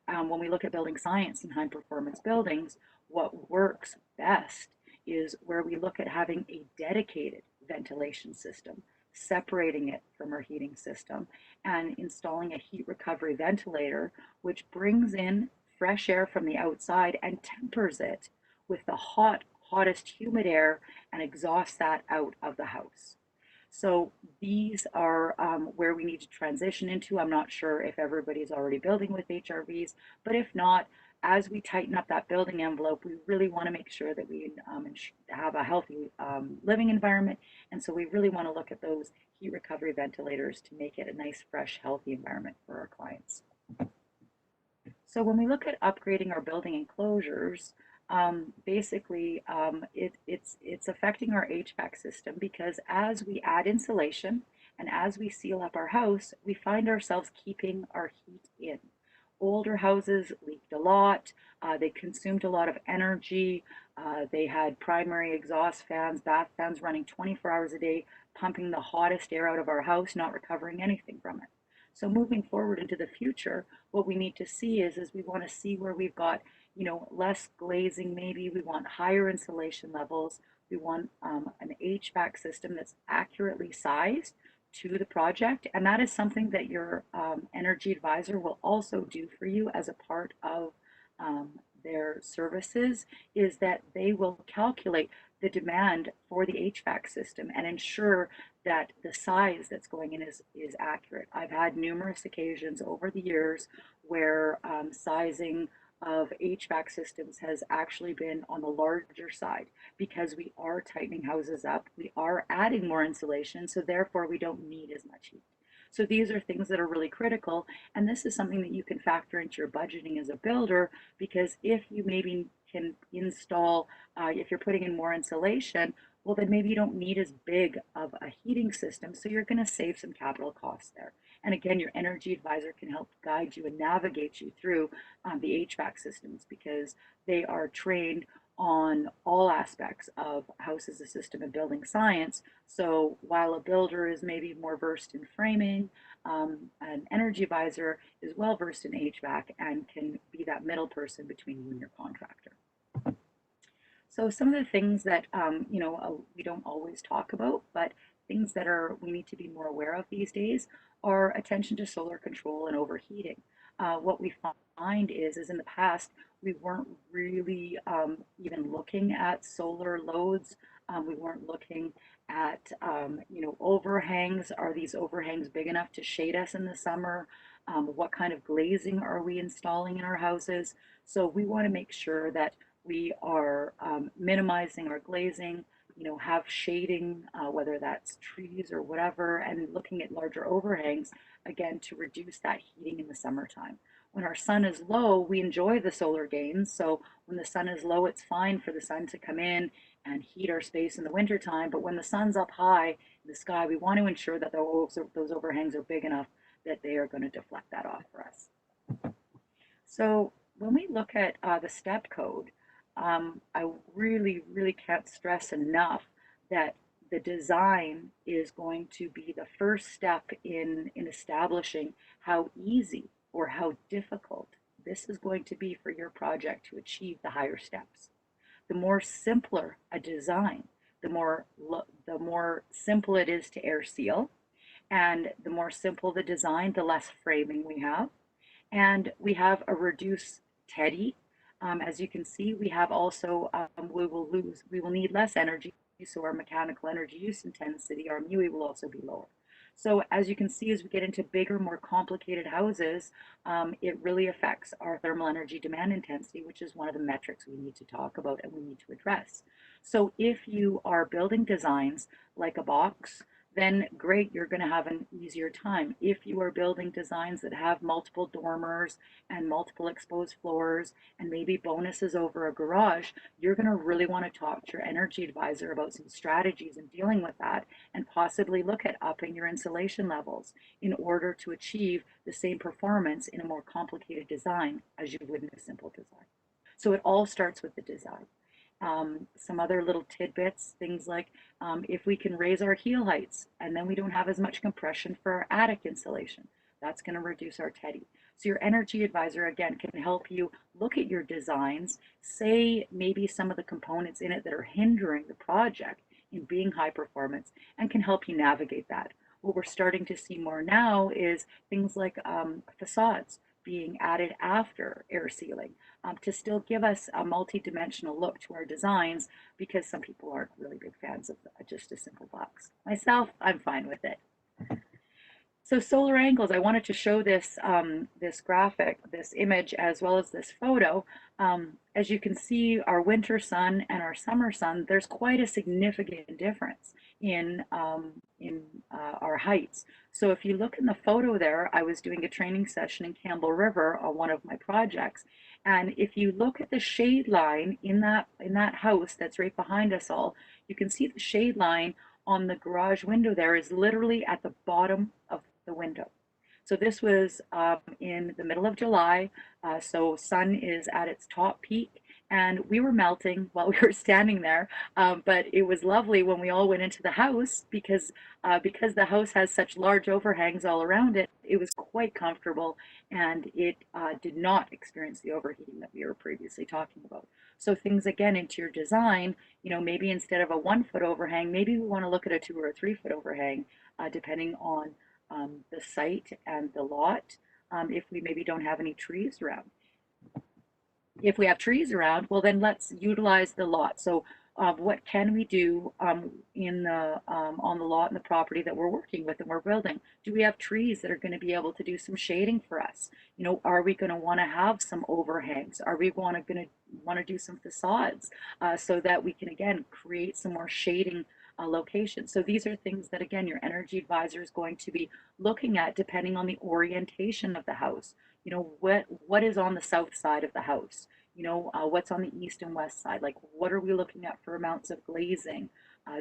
when we look at building science and high performance buildings, what works best is where we look at having a dedicated ventilation system, separating it from our heating system, and installing a heat recovery ventilator, which brings in fresh air from the outside and tempers it with the hottest humid air and exhausts that out of the house. So these are where we need to transition into. I'm not sure if everybody's already building with HRVs, but if not, as we tighten up that building envelope, we really want to make sure that we have a healthy living environment. And so we really want to look at those heat recovery ventilators to make it a nice, fresh, healthy environment for our clients. So when we look at upgrading our building enclosures, basically it's affecting our HVAC system, because as we add insulation and as we seal up our house, we find ourselves keeping our heat in. Older houses leaked a lot, they consumed a lot of energy, they had primary exhaust fans, bath fans running 24 hours a day, pumping the hottest air out of our house, not recovering anything from it. So moving forward into the future, what we need to see is we want to see where we've got, you know, less glazing, maybe we want higher insulation levels, we want an HVAC system that's accurately sized to the project, and that is something that your energy advisor will also do for you as a part of their services, is that they will calculate the demand for the HVAC system and ensure that the size that's going in is accurate. I've had numerous occasions over the years where sizing of HVAC systems has actually been on the larger side because we are tightening houses up, we are adding more insulation, so therefore we don't need as much heat. So these are things that are really critical, and this is something that you can factor into your budgeting as a builder, because if you maybe can install, if you're putting in more insulation, well, then maybe you don't need as big of a heating system, so you're going to save some capital costs there. And again, your energy advisor can help guide you and navigate you through the HVAC systems, because they are trained on all aspects of house as a system and building science. So while a builder is maybe more versed in framing, an energy advisor is well versed in HVAC and can be that middle person between you and your contractor. So some of the things that we don't always talk about, but things that we need to be more aware of these days are attention to solar control and overheating. What we find is in the past we weren't really even looking at solar loads. We weren't looking at overhangs. Are these overhangs big enough to shade us in the summer? What kind of glazing are we installing in our houses? So we want to make sure that we are minimizing our glazing, have shading, whether that's trees or whatever, and looking at larger overhangs, again, to reduce that heating in the summertime. When our sun is low, we enjoy the solar gains. So when the sun is low, it's fine for the sun to come in and heat our space in the wintertime. But when the sun's up high in the sky, we want to ensure that those overhangs are big enough that they are going to deflect that off for us. So when we look at the STEP code, I really, really can't stress enough that the design is going to be the first step in establishing how easy or how difficult this is going to be for your project to achieve the higher steps. The more simpler a design, the more simple it is to air seal, and the more simple the design, the less framing we have, and we have a reduced TEDI. As you can see, we have also, we will need less energy, so our mechanical energy use intensity, our MUI, will also be lower. So as you can see, as we get into bigger, more complicated houses, it really affects our thermal energy demand intensity, which is one of the metrics we need to talk about and we need to address. So if you are building designs like a box, then great, you're going to have an easier time. If you are building designs that have multiple dormers and multiple exposed floors and maybe bonuses over a garage, you're going to really want to talk to your energy advisor about some strategies in dealing with that, and possibly look at upping your insulation levels in order to achieve the same performance in a more complicated design as you would in a simple design. So it all starts with the design. Some other little tidbits, things like if we can raise our heel heights and then we don't have as much compression for our attic insulation, that's going to reduce our TEDI. So your energy advisor, again, can help you look at your designs, say maybe some of the components in it that are hindering the project in being high performance, and can help you navigate that. What we're starting to see more now is things like facades being added after air sealing, to still give us a multi-dimensional look to our designs, because some people aren't really big fans of just a simple box. Myself, I'm fine with it. So solar angles, I wanted to show this, this graphic, this image, as well as this photo. As you can see, our winter sun and our summer sun, there's quite a significant difference in our heights. So if you look in the photo there, I was doing a training session in Campbell River on one of my projects. And if you look at the shade line in that house that's right behind us all, you can see the shade line on the garage window there is literally at the bottom of the window. So this was in the middle of July, so sun is at its top peak, and we were melting while we were standing there, but it was lovely when we all went into the house, because the house has such large overhangs all around it. It was quite comfortable, and it did not experience the overheating that we were previously talking about. So things, again, into your design, maybe instead of a 1 foot overhang, maybe we want to look at a 2 or a 3 foot overhang, depending on the site and the lot, if we maybe don't have any trees around. If we have trees around, well, then let's utilize the lot. So what can we do in the on the lot and the property that we're working with and we're building? Do we have trees that are going to be able to do some shading for us? You know, are we going to want to have some overhangs? Are we going to do some facades so that we can again create some more shading locations? So these are things that again your energy advisor is going to be looking at depending on the orientation of the house. You know, what is on the south side of the house? You know, what's on the east and west side? Like, what are we looking at for amounts of glazing?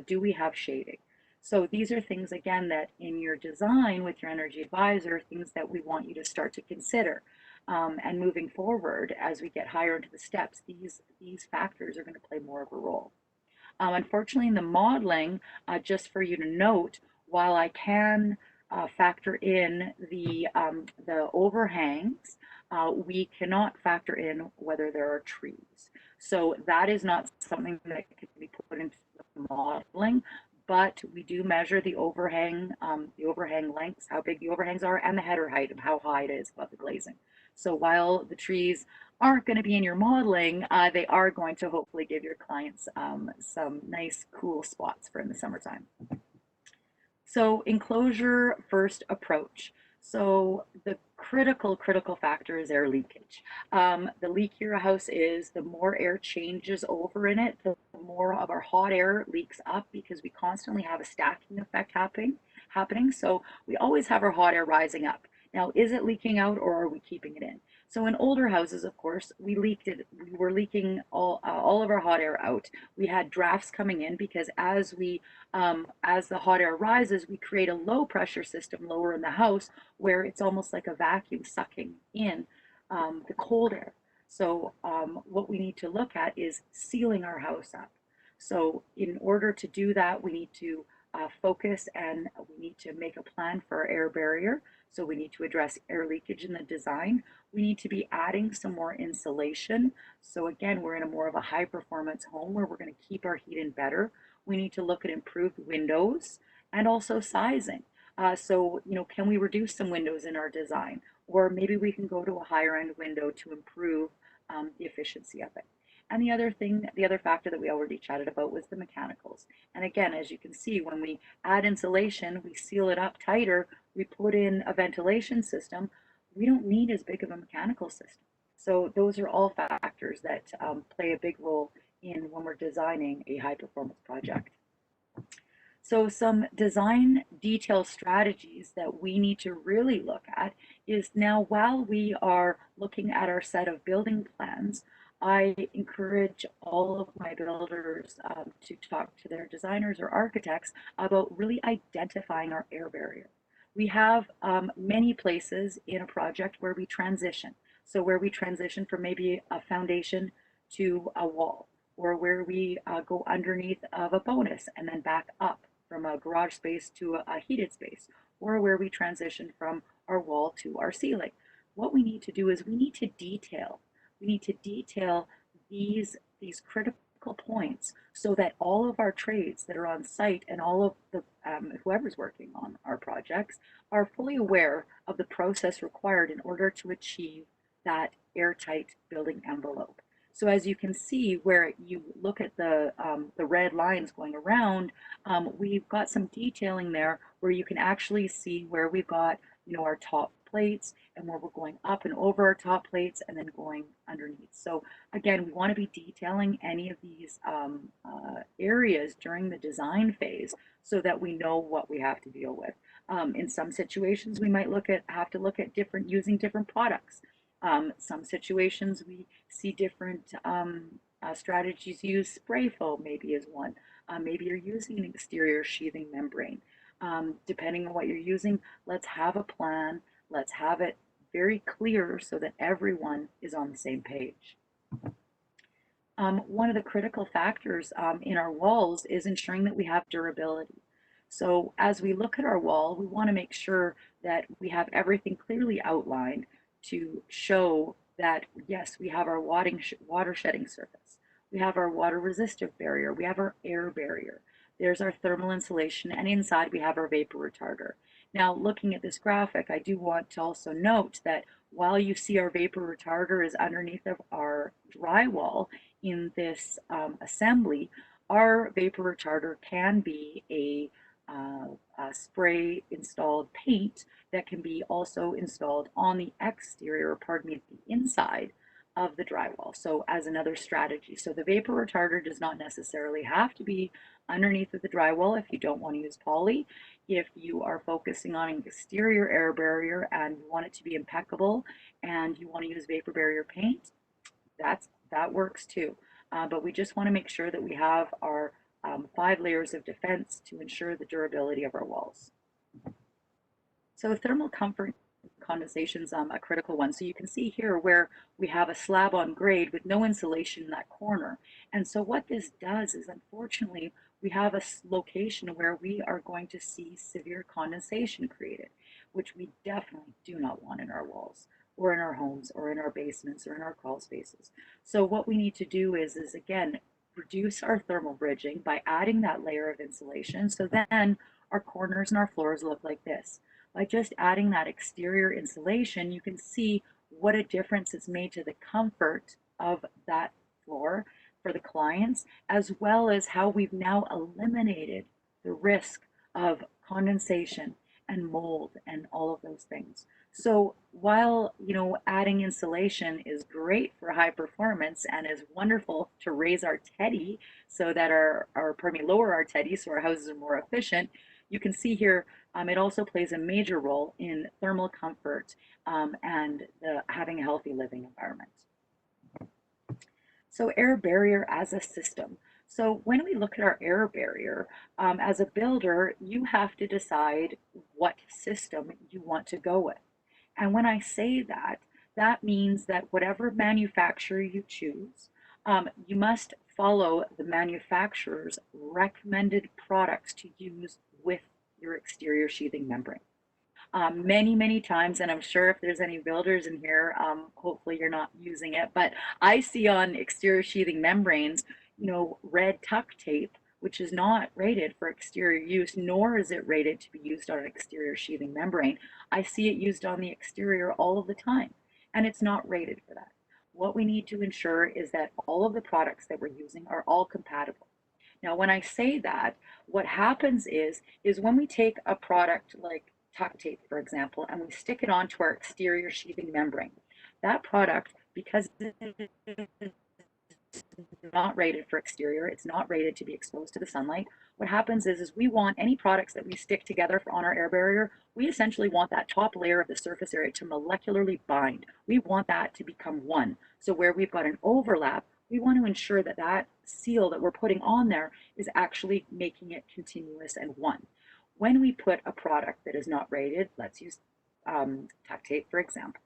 Do we have shading? So these are things, again, that in your design with your energy advisor, things that we want you to start to consider. And moving forward, as we get higher into the steps, these factors are going to play more of a role. Unfortunately, in the modeling, just for you to note, while I can factor in the overhangs, we cannot factor in whether there are trees. So that is not something that can be put into the modeling, but we do measure the overhang lengths, how big the overhangs are, and the header height of how high it is above the glazing. So while the trees aren't going to be in your modeling, they are going to hopefully give your clients some nice cool spots for in the summertime. So enclosure first approach. So the critical factor is air leakage. The leakier a house is, the more air changes over in it, the more of our hot air leaks up because we constantly have a stacking effect happening. So we always have our hot air rising up. Now, is it leaking out or are we keeping it in? So in older houses, of course, we were leaking all of our hot air out. We had drafts coming in because as the hot air rises, we create a low pressure system lower in the house where it's almost like a vacuum sucking in the cold air. So what we need to look at is sealing our house up. So in order to do that, we need to focus and we need to make a plan for our air barrier. So we need to address air leakage in the design. We need to be adding some more insulation. So again, we're in a more of a high performance home where we're going to keep our heat in better. We need to look at improved windows and also sizing. So, you know, can we reduce some windows in our design? Or maybe we can go to a higher end window to improve the efficiency of it. And the other factor that we already chatted about was the mechanicals. And again, as you can see, when we add insulation, we seal it up tighter, we put in a ventilation system, we don't need as big of a mechanical system. So those are all factors that play a big role in when we're designing a high performance project. So some design detail strategies that we need to really look at is now while we are looking at our set of building plans, I encourage all of my builders to talk to their designers or architects about really identifying our air barrier. We have many places in a project where we transition. So where we transition from maybe a foundation to a wall, or where we go underneath of a bonus and then back up from a garage space to a heated space, or where we transition from our wall to our ceiling. What we need to do is we need to detail these critical points so that all of our trades that are on site and all of the whoever's working on our projects are fully aware of the process required in order to achieve that airtight building envelope. So as you can see, where you look at the red lines going around, we've got some detailing there where you can actually see where we've got, you know, our top plates and where we're going up and over our top plates and then going underneath. So again, we want to be detailing any of these areas during the design phase so that we know what we have to deal with. In some situations, we might have to look at using different products. Some situations we see different strategies use. Spray foam maybe is one. Maybe you're using an exterior sheathing membrane. Depending on what you're using, let's have a plan. Let's have it very clear so that everyone is on the same page. One of the critical factors in our walls is ensuring that we have durability. So as we look at our wall, we want to make sure that we have everything clearly outlined to show that, yes, we have our water shedding surface. We have our water resistive barrier. We have our air barrier. There's our thermal insulation, and inside we have our vapor retarder. Now, looking at this graphic, I do want to also note that while you see our vapor retarder is underneath of our drywall in this assembly, our vapor retarder can be a spray installed paint that can be also installed on the exterior, pardon me, the inside of the drywall. So as another strategy. So the vapor retarder does not necessarily have to be underneath of the drywall if you don't want to use poly. If you are focusing on an exterior air barrier and you want it to be impeccable and you want to use vapor barrier paint, that works too. But we just want to make sure that we have our 5 layers of defense to ensure the durability of our walls. So thermal comfort condensation is a critical one. So you can see here where we have a slab on grade with no insulation in that corner. And so what this does is, unfortunately, we have a location where we are going to see severe condensation created, which we definitely do not want in our walls or in our homes or in our basements or in our crawl spaces. So what we need to do is again, reduce our thermal bridging by adding that layer of insulation. So then our corners and our floors look like this. By just adding that exterior insulation, you can see what a difference it's made to the comfort of that floor for the clients, as well as how we've now eliminated the risk of condensation and mold and all of those things. So while, adding insulation is great for high performance and is wonderful to raise our TEDI so that lower our TEDI so our houses are more efficient, you can see here it also plays a major role in thermal comfort and having a healthy living environment. So air barrier as a system. So when we look at our air barrier, as a builder, you have to decide what system you want to go with. And when I say that, that means that whatever manufacturer you choose, you must follow the manufacturer's recommended products to use with your exterior sheathing membrane. Many times, and I'm sure if there's any builders in here, hopefully you're not using it, but I see on exterior sheathing membranes, red tuck tape, which is not rated for exterior use, nor is it rated to be used on an exterior sheathing membrane. I see it used on the exterior all of the time, and it's not rated for that. What we need to ensure is that all of the products that we're using are all compatible. Now, when I say that, what happens is when we take a product like tuck tape, for example, and we stick it onto our exterior sheathing membrane, that product, because it's not rated for exterior, it's not rated to be exposed to the sunlight, what happens is we want any products that we stick together on our air barrier, we essentially want that top layer of the surface area to molecularly bind. We want that to become one. So where we've got an overlap, we want to ensure that that seal that we're putting on there is actually making it continuous and one. When we put a product that is not rated, let's use tuck tape, for example,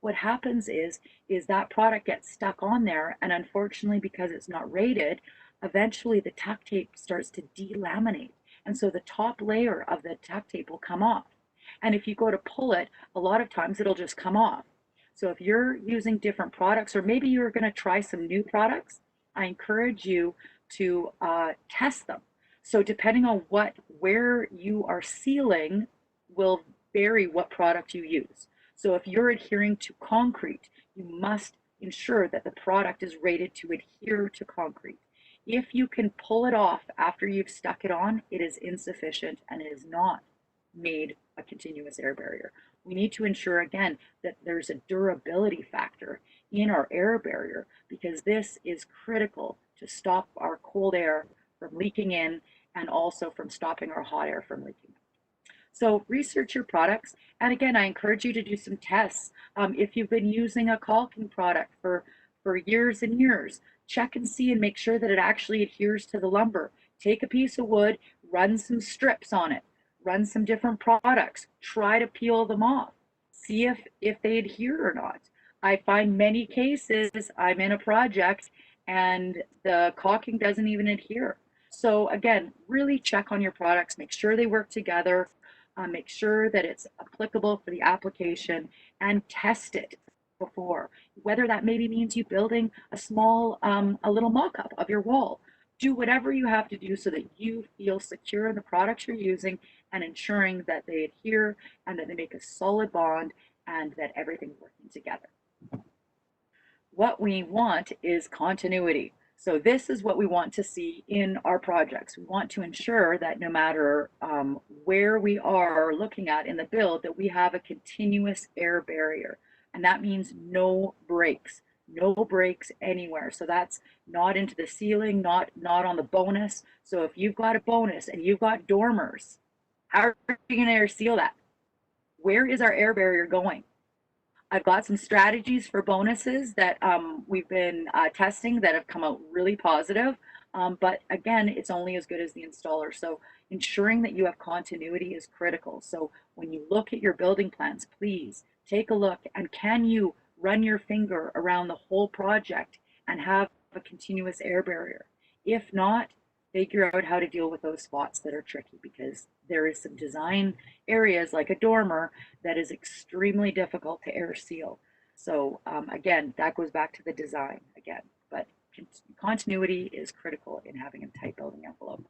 what happens is that product gets stuck on there, and unfortunately, because it's not rated, eventually the tuck tape starts to delaminate, and so the top layer of the tuck tape will come off. And if you go to pull it, a lot of times it'll just come off. So if you're using different products, or maybe you're going to try some new products, I encourage you to test them. So depending on where you are sealing will vary what product you use. So if you're adhering to concrete, you must ensure that the product is rated to adhere to concrete. If you can pull it off after you've stuck it on, it is insufficient and it is not made a continuous air barrier. We need to ensure again that there's a durability factor in our air barrier, because this is critical to stop our cold air from leaking in and also from stopping our hot air from leaking out. So research your products, and again, I encourage you to do some tests. If you've been using a caulking product for years and years, check and see and make sure that it actually adheres to the lumber. Take a piece of wood, run some strips on it, run some different products, try to peel them off, see if they adhere or not. I find many cases I'm in a project and the caulking doesn't even adhere. So again, really check on your products, make sure they work together, make sure that it's applicable for the application, and test it before. Whether that maybe means you building a little mock-up of your wall. Do whatever you have to do so that you feel secure in the products you're using and ensuring that they adhere and that they make a solid bond and that everything's working together. What we want is continuity. So this is what we want to see in our projects. We want to ensure that no matter where we are looking at in the build, that we have a continuous air barrier. And that means no breaks anywhere. So that's not into the ceiling, not on the bonus. So if you've got a bonus and you've got dormers, how are you going to air seal that? Where is our air barrier going? I've got some strategies for bonuses that we've been testing that have come out really positive. But again, it's only as good as the installer. So ensuring that you have continuity is critical. So when you look at your building plans, please take a look, and can you run your finger around the whole project and have a continuous air barrier? If not, figure out how to deal with those spots that are tricky, because there is some design areas like a dormer that is extremely difficult to air seal. So again, that goes back to the design again, but continuity is critical in having a tight building envelope.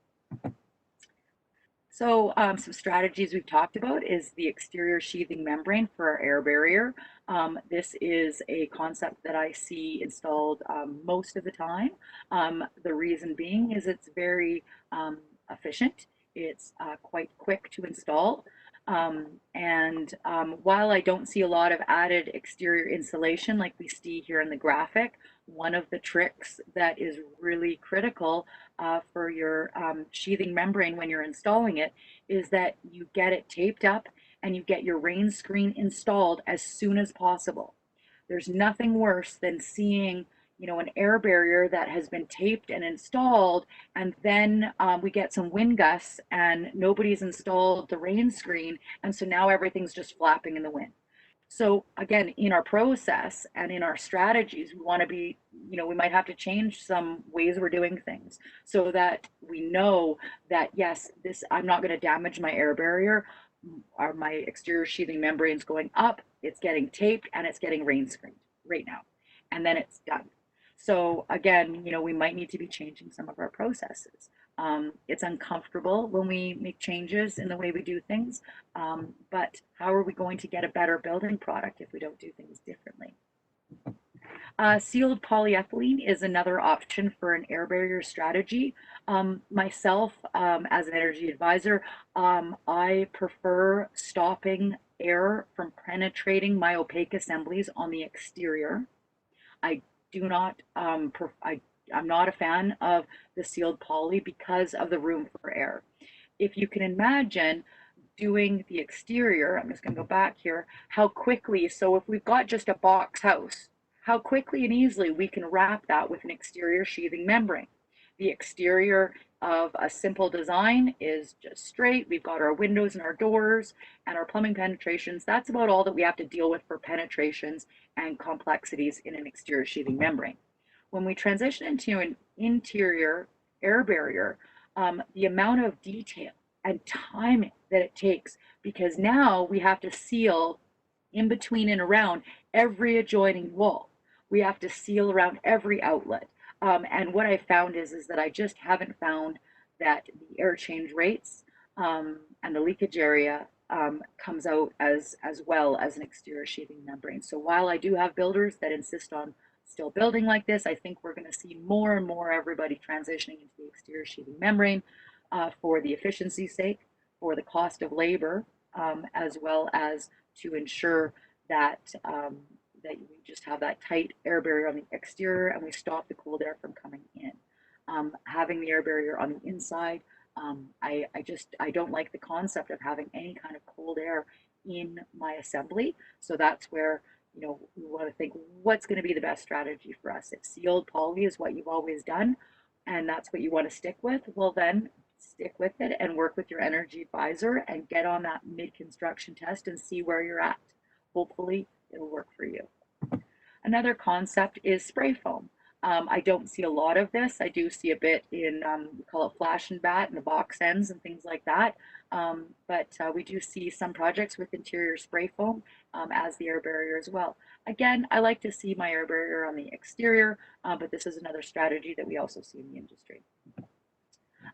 So some strategies we've talked about is the exterior sheathing membrane for our air barrier. This is a concept that I see installed most of the time. The reason being is it's very efficient. It's quite quick to install. While I don't see a lot of added exterior insulation like we see here in the graphic, one of the tricks that is really critical for your sheathing membrane when you're installing it is that you get it taped up and you get your rain screen installed as soon as possible. There's nothing worse than seeing, you know, an air barrier that has been taped and installed, and then we get some wind gusts and nobody's installed the rain screen, and so now everything's just flapping in the wind. So again, in our process and in our strategies, we want to be, you know, we might have to change some ways we're doing things so that we know that, yes, this, I'm not going to damage my air barrier, or my exterior sheathing membrane's going up, it's getting taped, and it's getting rain screened right now, and then it's done. So again, you know, we might need to be changing some of our processes. It's uncomfortable when we make changes in the way we do things, but how are we going to get a better building product if we don't do things differently? Sealed polyethylene is another option for an air barrier strategy. Myself, as an energy advisor, I prefer stopping air from penetrating my opaque assemblies on the exterior. I do not, I'm not a fan of the sealed poly because of the room for air. If you can imagine doing the exterior, I'm just going to go back here, how quickly, so if we've got just a box house, how quickly and easily we can wrap that with an exterior sheathing membrane. The exterior of a simple design is just straight. We've got our windows and our doors and our plumbing penetrations. That's about all that we have to deal with for penetrations and complexities in an exterior sheathing membrane. When we transition into an interior air barrier, the amount of detail and time that it takes, because now we have to seal in between and around every adjoining wall. We have to seal around every outlet. And what I found is that I just haven't found that the air change rates and the leakage area comes out as well as an exterior sheathing membrane. So while I do have builders that insist on still building like this, I think we're going to see more and more everybody transitioning into the exterior sheathing membrane for the efficiency's sake, for the cost of labor, as well as to ensure that that we just have that tight air barrier on the exterior and we stop the cold air from coming in. Having the air barrier on the inside, I don't like the concept of having any kind of cold air in my assembly. So that's where, you know, we want to think what's going to be the best strategy for us. If sealed poly is what you've always done and that's what you want to stick with, well then stick with it and work with your energy advisor and get on that mid-construction test and see where you're at. Hopefully it'll work for you. Another concept is spray foam. I don't see a lot of this. I do see a bit in, we call it flash and bat and the box ends and things like that. But we do see some projects with interior spray foam as the air barrier as well. Again, I like to see my air barrier on the exterior, but this is another strategy that we also see in the industry.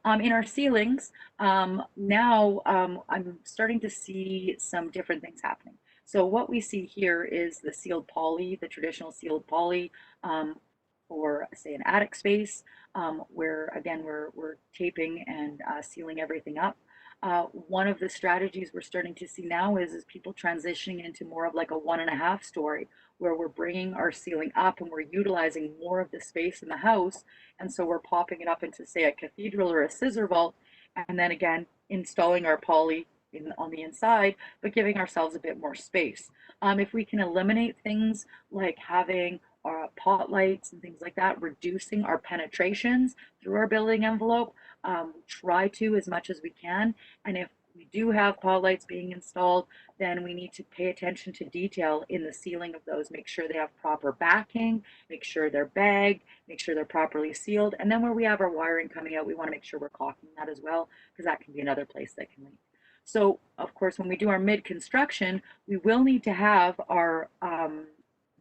In our ceilings, now I'm starting to see some different things happening. So what we see here is the sealed poly, the traditional sealed poly. for, say, an attic space, where again we're taping and sealing everything up. One of the strategies we're starting to see now is people transitioning into more of like a 1.5 story, where we're bringing our ceiling up and we're utilizing more of the space in the house. And so we're popping it up into, say, a cathedral or a scissor vault, and then again installing our poly on the inside, but giving ourselves a bit more space. If we can eliminate things like having pot lights and things like that, reducing our penetrations through our building envelope, try to as much as we can. And if we do have pot lights being installed, then we need to pay attention to detail in the ceiling of those. Make sure they have proper backing, make sure they're bagged, make sure they're properly sealed. And then where we have our wiring coming out, we want to make sure we're caulking that as well, because that can be another place that can leak. So of course, when we do our mid-construction, we will need to have our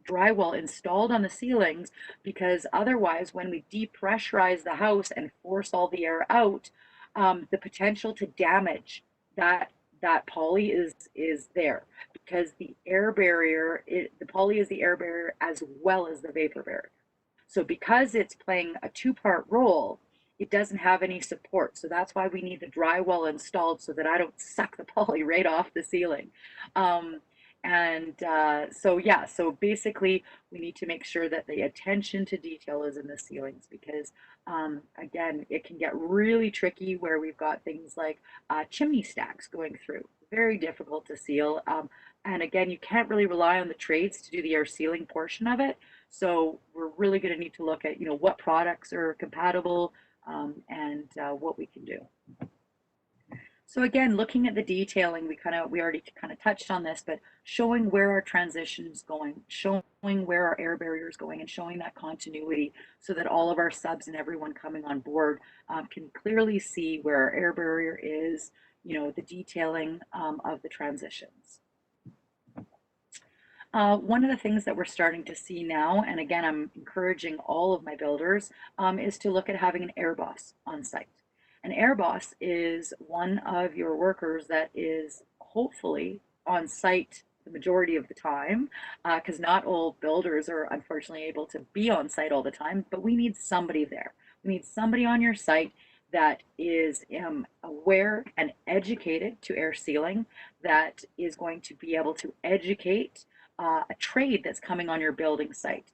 drywall installed on the ceilings, because otherwise when we depressurize the house and force all the air out, the potential to damage that poly is there, because the air barrier, the poly is the air barrier as well as the vapor barrier. So because it's playing a two-part role, it doesn't have any support. So that's why we need the drywall installed, so that I don't suck the poly right off the ceiling. So basically we need to make sure that the attention to detail is in the ceilings, because again, it can get really tricky where we've got things like chimney stacks going through. Very difficult to seal. And again, you can't really rely on the trades to do the air sealing portion of it. So we're really going to need to look at, what products are compatible, and what we can do. So again, looking at the detailing, we already kind of touched on this, but showing where our transition is going, showing where our air barrier is going, and showing that continuity, so that all of our subs and everyone coming on board can clearly see where our air barrier is, the detailing of the transitions. One of the things that we're starting to see now, and again, I'm encouraging all of my builders, is to look at having an air boss on site. An air boss is one of your workers that is hopefully on site the majority of the time, because not all builders are unfortunately able to be on site all the time, but we need somebody there. We need somebody on your site that is aware and educated to air sealing, that is going to be able to educate a trade that's coming on your building site,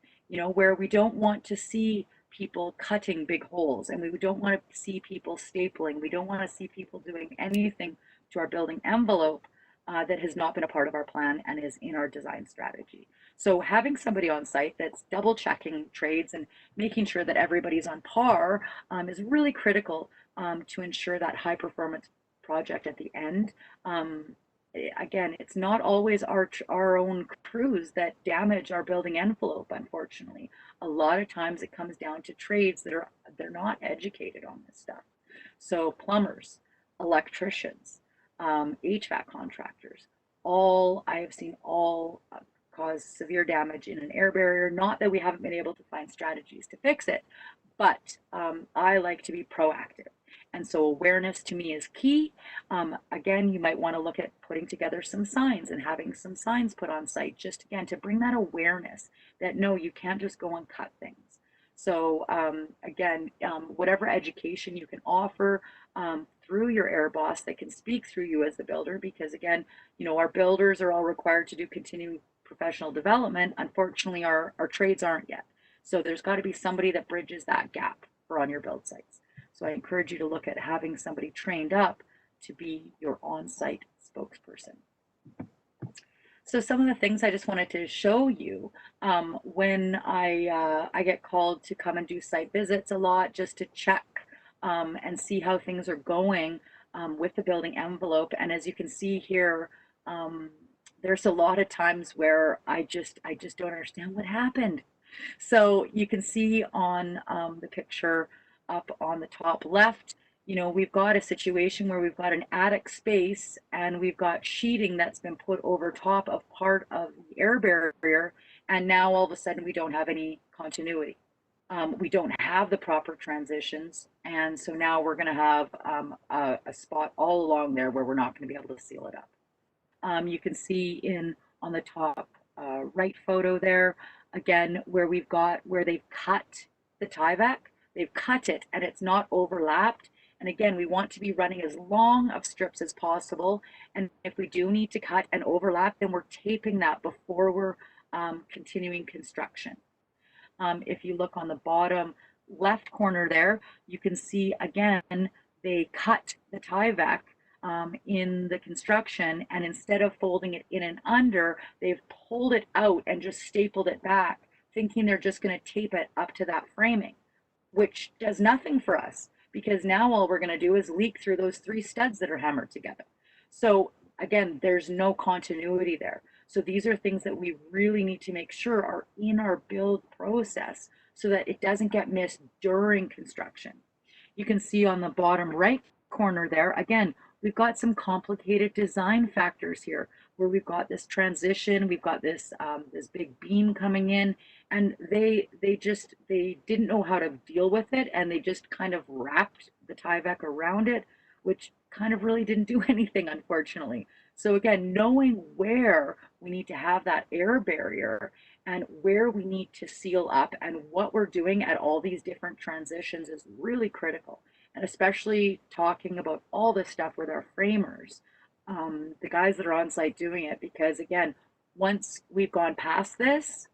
where we don't want to see people cutting big holes, and we don't want to see people stapling. We don't want to see people doing anything to our building envelope that has not been a part of our plan and is in our design strategy. So having somebody on site that's double checking trades and making sure that everybody's on par is really critical to ensure that high performance project at the end. Again, it's not always our own crews that damage our building envelope, unfortunately. A lot of times it comes down to trades that they're not educated on this stuff. So plumbers, electricians, HVAC contractors, I have seen all cause severe damage in an air barrier. Not that we haven't been able to find strategies to fix it, but I like to be proactive. And so awareness to me is key. Again, you might want to look at putting together some signs and having some signs put on site, just again to bring that awareness that no, you can't just go and cut things. So again, whatever education you can offer through your air boss that can speak through you as the builder, because again, our builders are all required to do continuing professional development. Unfortunately, our trades aren't yet. So there's got to be somebody that bridges that gap for on your build sites. So I encourage you to look at having somebody trained up to be your on-site spokesperson. So some of the things I just wanted to show you when I get called to come and do site visits a lot, just to check and see how things are going with the building envelope. And as you can see here, there's a lot of times where I just don't understand what happened. So you can see on the picture up on the top left, we've got a situation where we've got an attic space and we've got sheeting that's been put over top of part of the air barrier, and now all of a sudden we don't have any continuity. We don't have the proper transitions, and so now we're going to have a spot all along there where we're not going to be able to seal it up. You can see on the top right photo there, again, where they've cut the tieback, they've cut it and it's not overlapped. And again, we want to be running as long of strips as possible. And if we do need to cut and overlap, then we're taping that before we're continuing construction. If you look on the bottom left corner there, you can see again, they cut the tieback in the construction, and instead of folding it in and under, they've pulled it out and just stapled it back, thinking they're just going to tape it up to that framing, which does nothing for us because now all we're going to do is leak through those 3 studs that are hammered together. So again, there's no continuity there. So these are things that we really need to make sure are in our build process so that it doesn't get missed during construction. You can see on the bottom right corner there, again, we've got some complicated design factors here where we've got this transition, we've got this this big beam coming in, and they didn't know how to deal with it, and they just kind of wrapped the tieback around it, which kind of really didn't do anything, unfortunately. So again, knowing where we need to have that air barrier and where we need to seal up and what we're doing at all these different transitions is really critical. And especially talking about all this stuff with our framers, the guys that are on site doing it, because again, once we've gone past this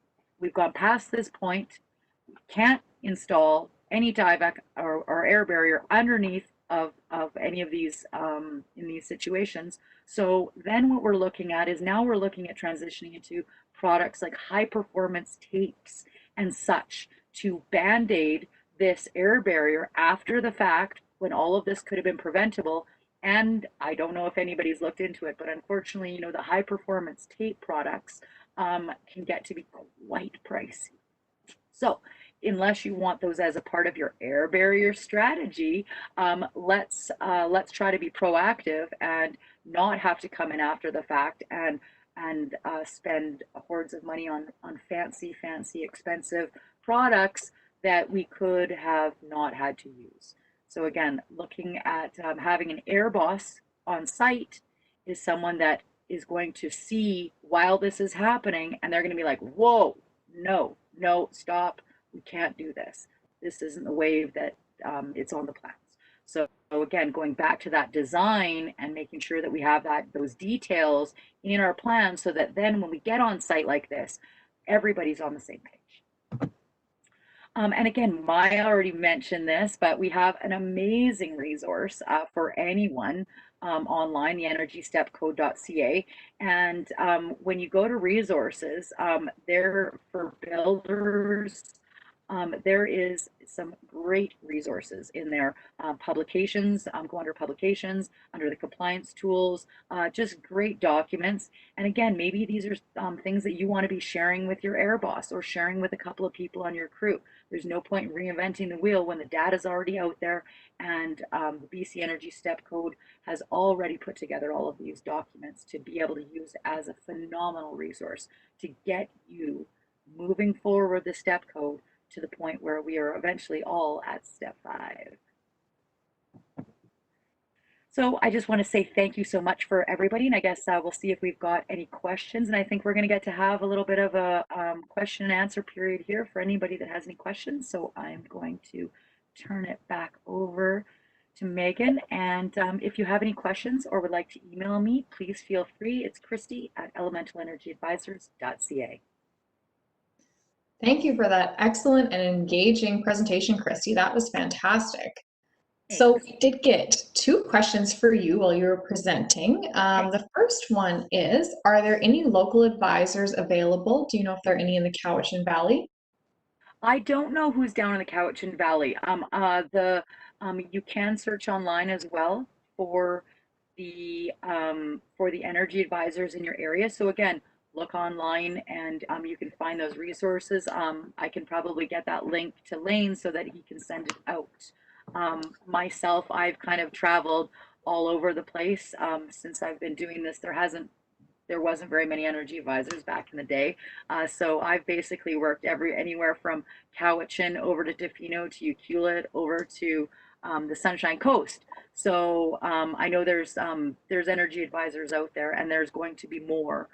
point, we can't install any tieback or air barrier underneath of any of these in these situations. So then what we're looking at is now we're looking at transitioning into products like high performance tapes and such to band-aid this air barrier after the fact when all of this could have been preventable. And I don't know if anybody's looked into it, but unfortunately, you know, the high performance tape products can get to be quite pricey. So unless you want those as a part of your air barrier strategy, let's try to be proactive and not have to come in after the fact and spend hordes of money on fancy expensive products that we could have not had to use. So again, looking at having an air boss on site is someone that is going to see while this is happening, and they're going to be like, whoa, no, stop. We can't do this. This isn't the way that it's on the plans. So again, going back to that design and making sure that we have those details in our plan so that then when we get on site like this, everybody's on the same page. And again, Maya already mentioned this, but we have an amazing resource for anyone online, the energystepcode.ca. And when you go to resources, there for builders, there is some great resources in there. Publications, go under publications, under the compliance tools, just great documents. And again, maybe these are things that you want to be sharing with your air boss or sharing with a couple of people on your crew. There's no point in reinventing the wheel when the data is already out there, and the BC Energy Step Code has already put together all of these documents to be able to use as a phenomenal resource to get you moving forward the step code to the point where we are eventually all at step 5. So I just want to say thank you so much for everybody, and I guess we'll see if we've got any questions, and I think we're going to get to have a little bit of a question and answer period here for anybody that has any questions. So I'm going to turn it back over to Megan, and if you have any questions or would like to email me, please feel free. It's Christy@elementalenergyadvisors.ca. Thank you for that excellent and engaging presentation, Christy. That was fantastic. So we did get 2 questions for you while you were presenting. The first one is, are there any local advisors available? Do you know if there are any in the Cowichan Valley? I don't know who's down in the Cowichan Valley. You can search online as well for the energy advisors in your area. So again, look online and you can find those resources. I can probably get that link to Lane so that he can send it out. Myself, I've kind of traveled all over the place since I've been doing this. There wasn't very many energy advisors back in the day. So I've basically worked anywhere from Cowichan over to Tofino to Ucluelet over to the Sunshine Coast. So I know there's energy advisors out there, and there's going to be more.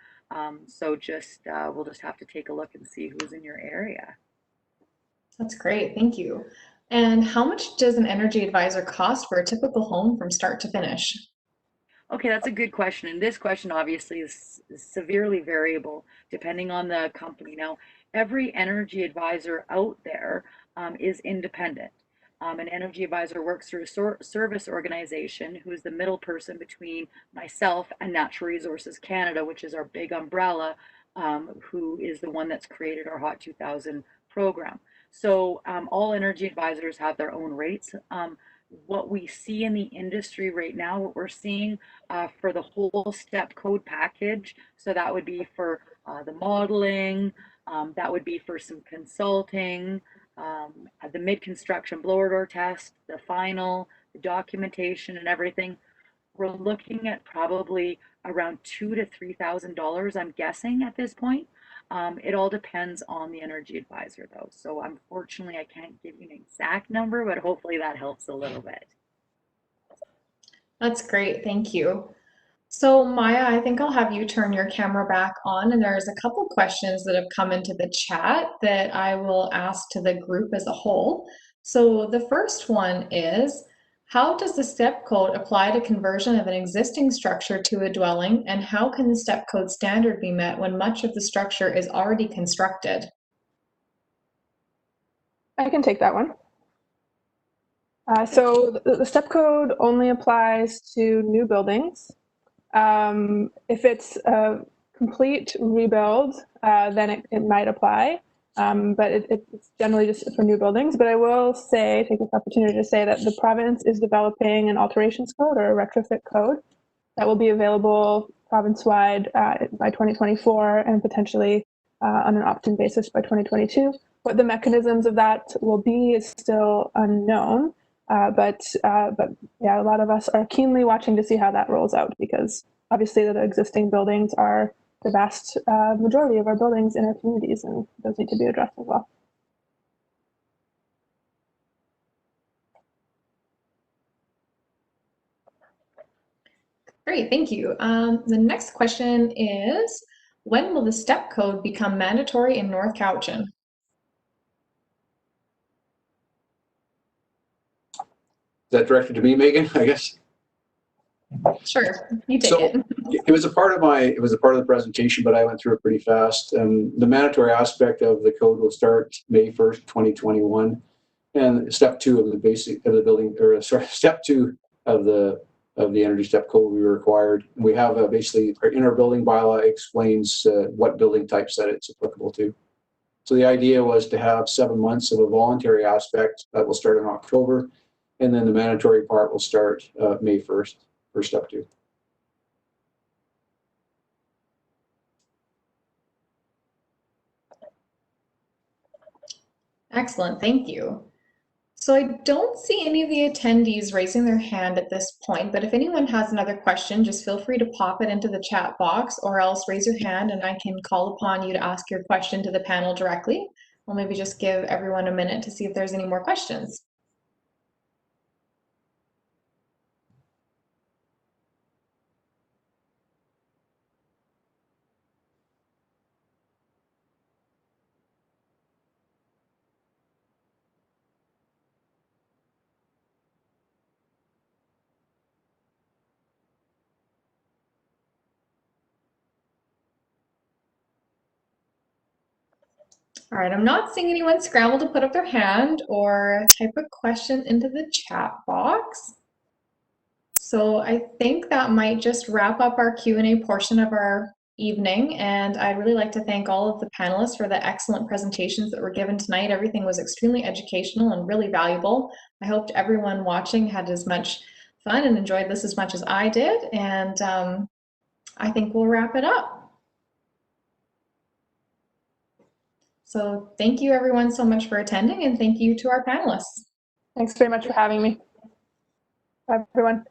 So just we'll just have to take a look and see who's in your area. That's great, thank you. And how much does an energy advisor cost for a typical home from start to finish? Okay, that's a good question. And this question obviously is severely variable depending on the company. Now, every energy advisor out there is independent. An energy advisor works through a service organization who is the middle person between myself and Natural Resources Canada, which is our big umbrella, who is the one that's created our Hot 2000 program. So all energy advisors have their own rates. What we see in the industry right now, what we're seeing for the whole step code package. So that would be for the modeling, that would be for some consulting, the mid-construction blower door test, the final, the documentation and everything. We're looking at probably around $2,000 to $3,000, I'm guessing at this point. It all depends on the energy advisor though. So unfortunately, I can't give you an exact number, but hopefully that helps a little bit. That's great, thank you. So Maya, I think I'll have you turn your camera back on, and there's a couple questions that have come into the chat that I will ask to the group as a whole. So the first one is, how does the step code apply to conversion of an existing structure to a dwelling, and how can the step code standard be met when much of the structure is already constructed? I can take that one. So the step code only applies to new buildings. If it's a complete rebuild, then it might apply, but it's generally just for new buildings. But I will say, take this opportunity to say that the province is developing an alterations code or a retrofit code that will be available province-wide by 2024 and potentially on an opt-in basis by 2022. What the mechanisms of that will be is still unknown. But yeah, a lot of us are keenly watching to see how that rolls out, because obviously the existing buildings are the vast majority of our buildings in our communities, and those need to be addressed as well. Great, thank you. The next question is, when will the step code become mandatory in North Cowichan? Is that directed to me, Megan, I guess? Sure, you take it. It was a part of the presentation, but I went through it pretty fast. The mandatory aspect of the code will start May 1st, 2021. And step two of the basic of the building, or sorry, step two of the energy step code we required. We have basically in our building bylaw explains what building types that it's applicable to. So the idea was to have 7 months of a voluntary aspect that will start in October, and then the mandatory part will start May 1st for step two. Excellent, thank you. So I don't see any of the attendees raising their hand at this point, but if anyone has another question, just feel free to pop it into the chat box, or else raise your hand and I can call upon you to ask your question to the panel directly. We'll maybe just give everyone a minute to see if there's any more questions. All right, I'm not seeing anyone scramble to put up their hand or type a question into the chat box. So I think that might just wrap up our Q&A portion of our evening, and I'd really like to thank all of the panelists for the excellent presentations that were given tonight. Everything was extremely educational and really valuable. I hoped everyone watching had as much fun and enjoyed this as much as I did, and I think we'll wrap it up. So thank you everyone so much for attending, and thank you to our panelists. Thanks very much for having me. Bye, everyone.